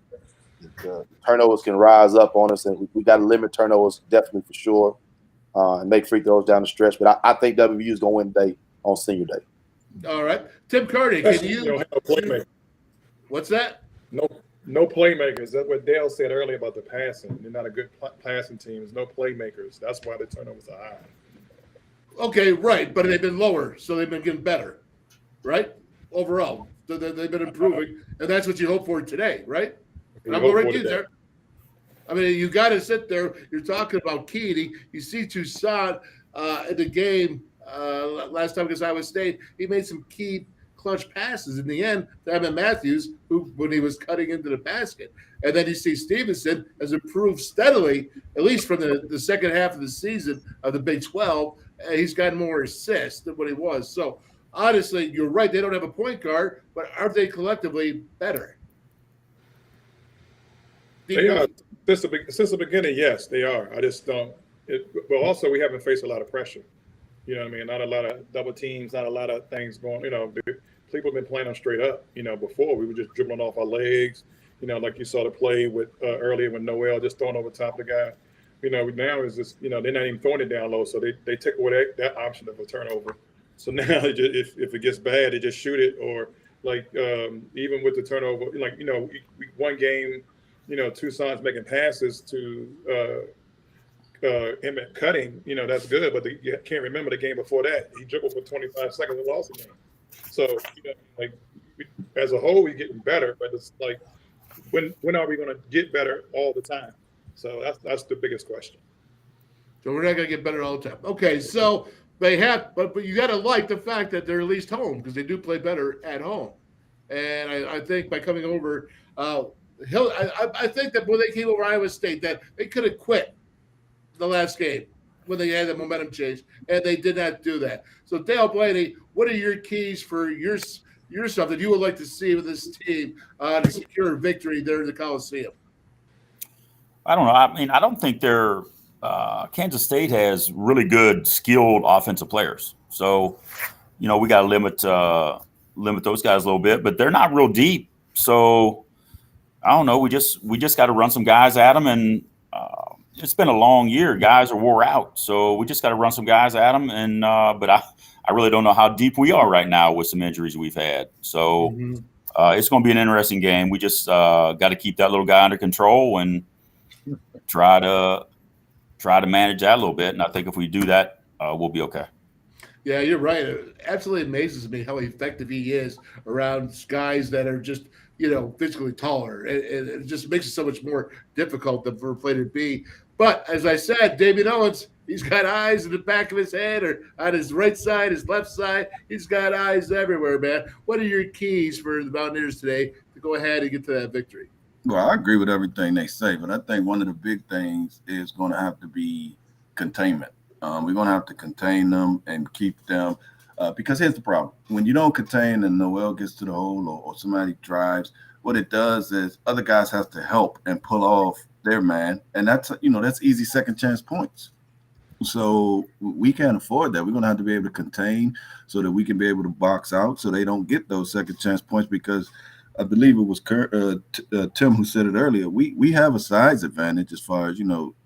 the turnovers can rise up on us, and we got to limit turnovers definitely for sure, and make free throws down the stretch. But I think WVU is going to win today on senior day. All right. Tim Kearney, can you no playmakers. What's that? No playmakers. That's what Dale said earlier about the passing. They're not a good passing team. There's no playmakers. That's why the turnovers are high. Okay, right, but they've been lower, so they've been getting better, right? Overall, so they've been improving, and that's what you hope for today, right? And I'm going to there. I mean, you got to sit there. You're talking about Kearney. You see Toussaint in the game last time against Iowa State. He made some key clutch passes in the end to Emmett Matthews, who when he was cutting into the basket. And then you see Stevenson has improved steadily, at least from the second half of the season of the Big 12. He's gotten more assists than what he was. So, honestly, you're right. They don't have a point guard, but aren't they collectively better? They are. Since the beginning, yes, they are. I just don't. Well, also, we haven't faced a lot of pressure. You know what I mean? Not a lot of double teams, not a lot of things going, people have been playing them straight up. Before we were just dribbling off our legs, like you saw the play with earlier when Noel just throwing over top of the guy. Now is just, they're not even throwing it down low. So they take away that option of a turnover. So now if it gets bad, they just shoot it. Or even with the turnover, we one game, Toussaint's making passes to Emmett cutting, that's good, but you can't remember the game before that. He dribbled for 25 seconds and lost the game. So, as a whole, we're getting better, but it's like, when are we going to get better all the time? So that's the biggest question. So we're not going to get better all the time. Okay, so they have, but you got to like the fact that they're at least home because they do play better at home. And I think by coming over, I think that when they came over Iowa State, that they could have quit the last game when they had the momentum change, and they did not do that. So, Dale Blaney, what are your keys for your stuff that you would like to see with this team to secure a victory there in the Coliseum? I don't know. I mean, I don't think Kansas State has really good, skilled offensive players. So, we got to limit those guys a little bit, but they're not real deep. So, I don't know. We just got to run some guys at them, and it's been a long year. Guys are wore out, so we just got to run some guys at them. And but I really don't know how deep we are right now with some injuries we've had. So it's going to be an interesting game. We just got to keep that little guy under control and try to manage that a little bit. And I think if we do that, we'll be okay. Yeah, you're right. It absolutely amazes me how effective he is around guys that are just, physically taller. It just makes it so much more difficult than for a play to be. But as I said, Damian Owens, he's got eyes in the back of his head or on his right side, his left side. He's got eyes everywhere, man. What are your keys for the Mountaineers today to go ahead and get to that victory? Well, I agree with everything they say, but I think one of the big things is going to have to be containment. We're going to have to contain them and keep them because here's the problem. When you don't contain and Noel gets to the hole or somebody drives, what it does is other guys have to help and pull off their man. And that's easy second chance points. So we can't afford that. We're going to have to be able to contain so that we can be able to box out so they don't get those second chance points because I believe it was Tim who said it earlier. We have a size advantage as far as,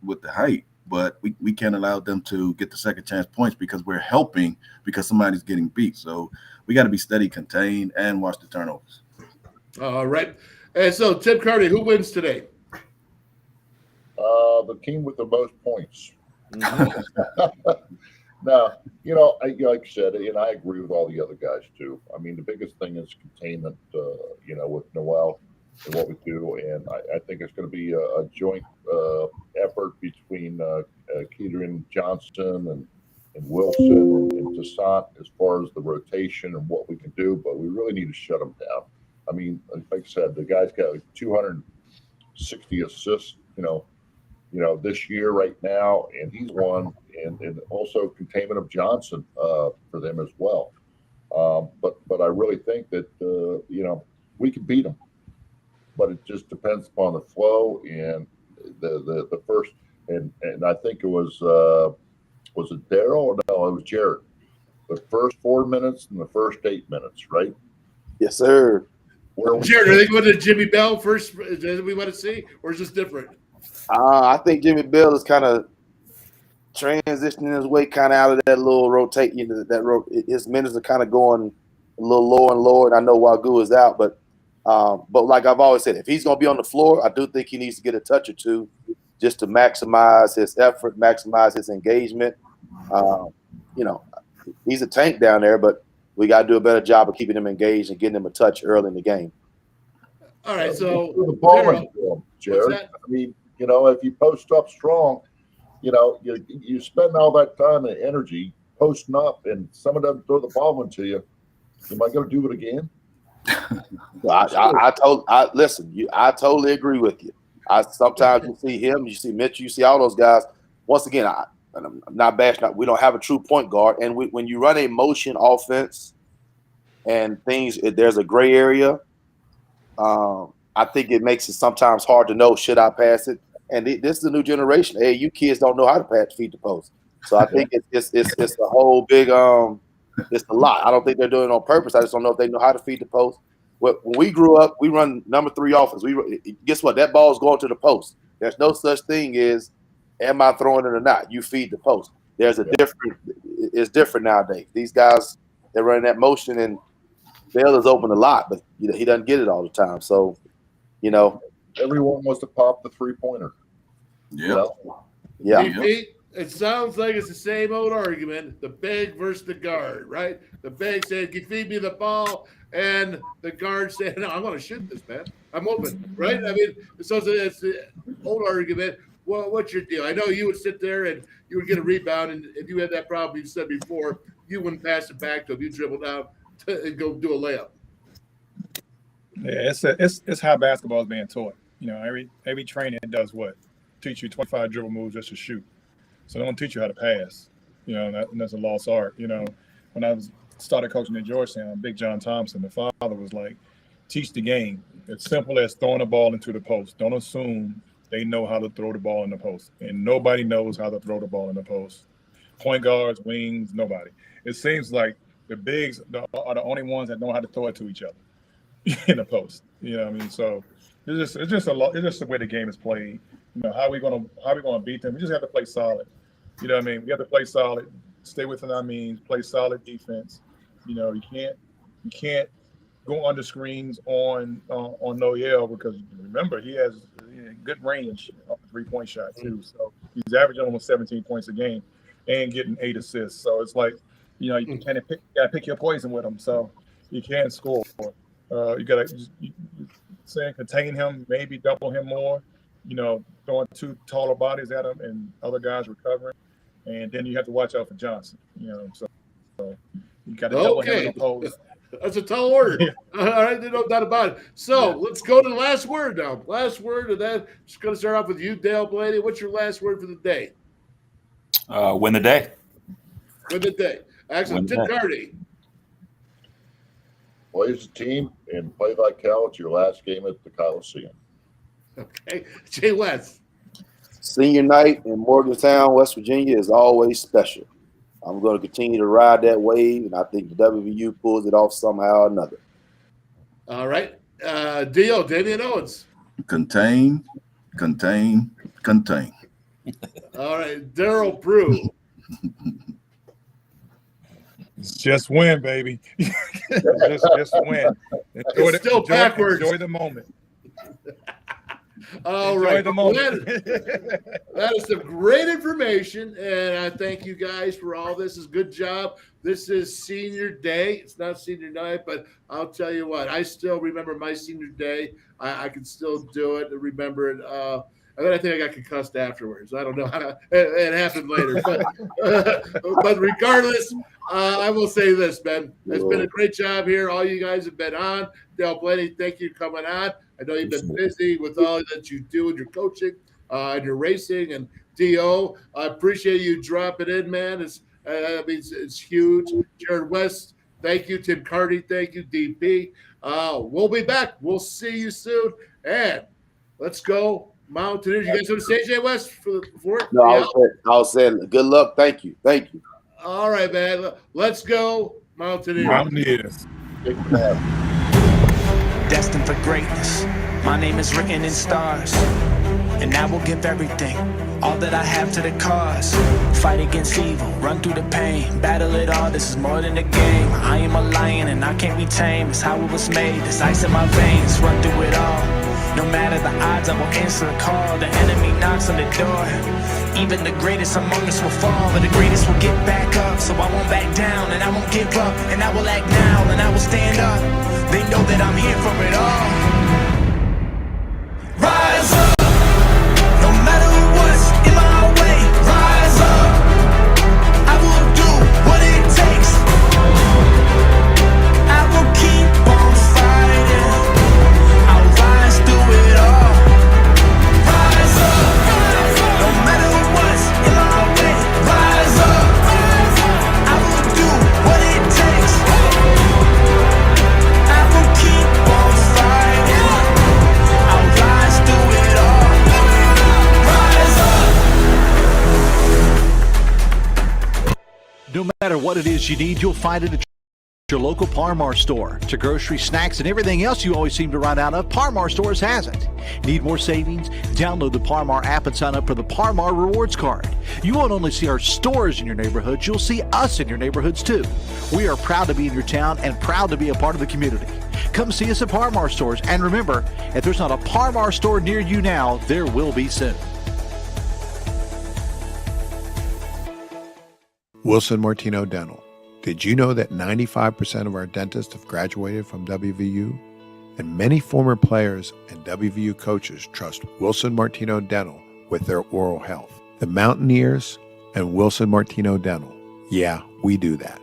with the height, but we can't allow them to get the second chance points because we're helping because somebody's getting beat. So we got to be steady, contained, and watch the turnovers. All right. And so, Tim Kearney, who wins today? the team with the most points. Now, like you said, and I agree with all the other guys too. I mean, the biggest thing is containment, with Noel and what we do. And I think it's going to be a joint effort between Keaton Johnson and Wilson and Toussaint as far as the rotation and what we can do. But we really need to shut them down. I mean, like I said, the guy's got like 260 assists, this year right now, and he's one, and also containment of Johnson for them as well. But I really think that we can beat them, but it just depends upon the flow and the first. And I think it was it Darryl or no? It was Jarrod. The first 4 minutes and the first 8 minutes, right? Yes, sir. Jarrod, are they going to Jimmy Bell first? That we want to see, or is this different? I think Jimmy Bell is kind of transitioning his way kind of out of that little rotate. His minutes are kind of going a little lower and lower. And I know Wagyu is out, but like I've always said, if he's going to be on the floor, I do think he needs to get a touch or two just to maximize his effort, maximize his engagement. He's a tank down there, but we got to do a better job of keeping him engaged and getting him a touch early in the game. All right, so the ball into him, Jarrod. I mean, if you post up strong, you spend all that time and energy posting up, and someone doesn't throw the ball into you. Am I going to do it again? I totally agree with you. Sometimes you see him, you see Mitch, you see all those guys. Once again, I'm not bashing. We don't have a true point guard, and when you run a motion offense and there's a gray area. I think it makes it sometimes hard to know, should I pass it? And this is a new generation. Hey, you kids don't know how to feed the post. So I think it's a whole big it's a lot. I don't think they're doing it on purpose. I just don't know if they know how to feed the post. When we grew up, we run number 3 offense. Guess what? That ball is going to the post. There's no such thing as am I throwing it or not? You feed the post. There's it's different nowadays. These guys, they're running that motion, and Bell is open a lot, but he doesn't get it all the time. So, everyone wants to pop the 3-pointer. Yeah. Yeah. It sounds like it's the same old argument, the big versus the guard, right? The big said, "You feed me the ball," and the guard said, "No, I want to shoot this, man. I'm open," right? I mean, so it's the old argument. Well, what's your deal? I know you would sit there and you would get a rebound, and if you had that problem you said before, you wouldn't pass it back to him. You dribble down and go do a layup. Yeah, it's how basketball is being taught. Every training does what? Teach you 25 dribble moves just to shoot. So they don't teach you how to pass. And that's a lost art. When I started coaching at Georgetown, Big John Thompson, the father was like, teach the game. It's simple as throwing the ball into the post. Don't assume they know how to throw the ball in the post. And nobody knows how to throw the ball in the post. Point guards, wings, nobody. It seems like the bigs are the only ones that know how to throw it to each other in the post. So it's just the way the game is played. How we gonna beat them? We just have to play solid. We have to play solid, stay within our means, play solid defense. You can't go under screens on Noel, because remember, he has good range on the 3-point shot too. So he's averaging almost 17 points a game and getting 8 assists. So it's like, you gotta pick your poison with him. So you can't score. You gotta contain him, maybe double him more. Throwing 2 taller bodies at him and other guys recovering, and then you have to watch out for Johnson. So you got to double him in the post. That's a tall order. All right, no doubt about it. So let's go to the last word now. Last word of that. Just going to start off with you, Dale Blaney. What's your last word for the day? Win the day. Win the day. Excellent. Tim Kearney. Play as a team and play like hell. It's your last game at the Coliseum. Okay. Jay West. Senior night in Morgantown, West Virginia is always special. I'm going to continue to ride that wave, and I think the WVU pulls it off somehow or another. All right. Damian Owens. Contain. All right. Darryl Prue. Just win, baby. just win. Enjoy Backwards. Enjoy the moment. All Enjoy right. the Well, moment. that is some great information, and I thank you guys for all this. Is good job. This is senior day. It's not senior night, but I'll tell you what. I still remember my senior day. I can still do it and remember it. And then I think I got concussed afterwards. I don't know. It happened later, but regardless, I will say this, Ben. It's been a great job here. All you guys have been on. Dale Blaney, thank you for coming on. I know you've been busy with all that you do in your coaching and your racing. And D.O., I appreciate you dropping in, man. It's huge. Jarrod West, thank you. Tim Kearney, thank you. DP. We'll be back. We'll see you soon. And let's go Mountaineers. You guys want to say, Jay West, for it? No, I was saying good luck. Thank you. All right, man. Let's go Mountaineers. Mountaineers. Destined for greatness. My name is written in stars, and I will give everything, all that I have to the cause. Fight against evil, run through the pain, battle it all. This is more than a game. I am a lion and I can't be tamed. It's how it was made. This ice in my veins, run through it all. No matter the odds, I will answer the call. The enemy knocks on the door. Even the greatest among us will fall, but the greatest will get back up. So I won't back down, and I won't give up, and I will act now, and I will stand up. They know that I'm here for it all. Rise up, no matter what's in my way. Rise up, I will do what it takes. I will keep on fighting. I'll rise through it all. Rise up, no matter what's in my way. Rise up, I will do what it takes. I will keep on fighting. I'll rise through it all. Rise up. No matter what it is you need, you'll find it at your local Parmar store. To grocery, snacks, and everything else you always seem to run out of, Parmar Stores has it. Need more savings? Download the Parmar app and sign up for the Parmar Rewards Card. You won't only see our stores in your neighborhoods, you'll see us in your neighborhoods too. We are proud to be in your town and proud to be a part of the community. Come see us at Parmar Stores, and remember, if there's not a Parmar store near you now, there will be soon. Wilson Martino Dental. Did you know that 95% of our dentists have graduated from WVU? And many former players and WVU coaches trust Wilson Martino Dental with their oral health. The Mountaineers and Wilson Martino Dental. Yeah, we do that.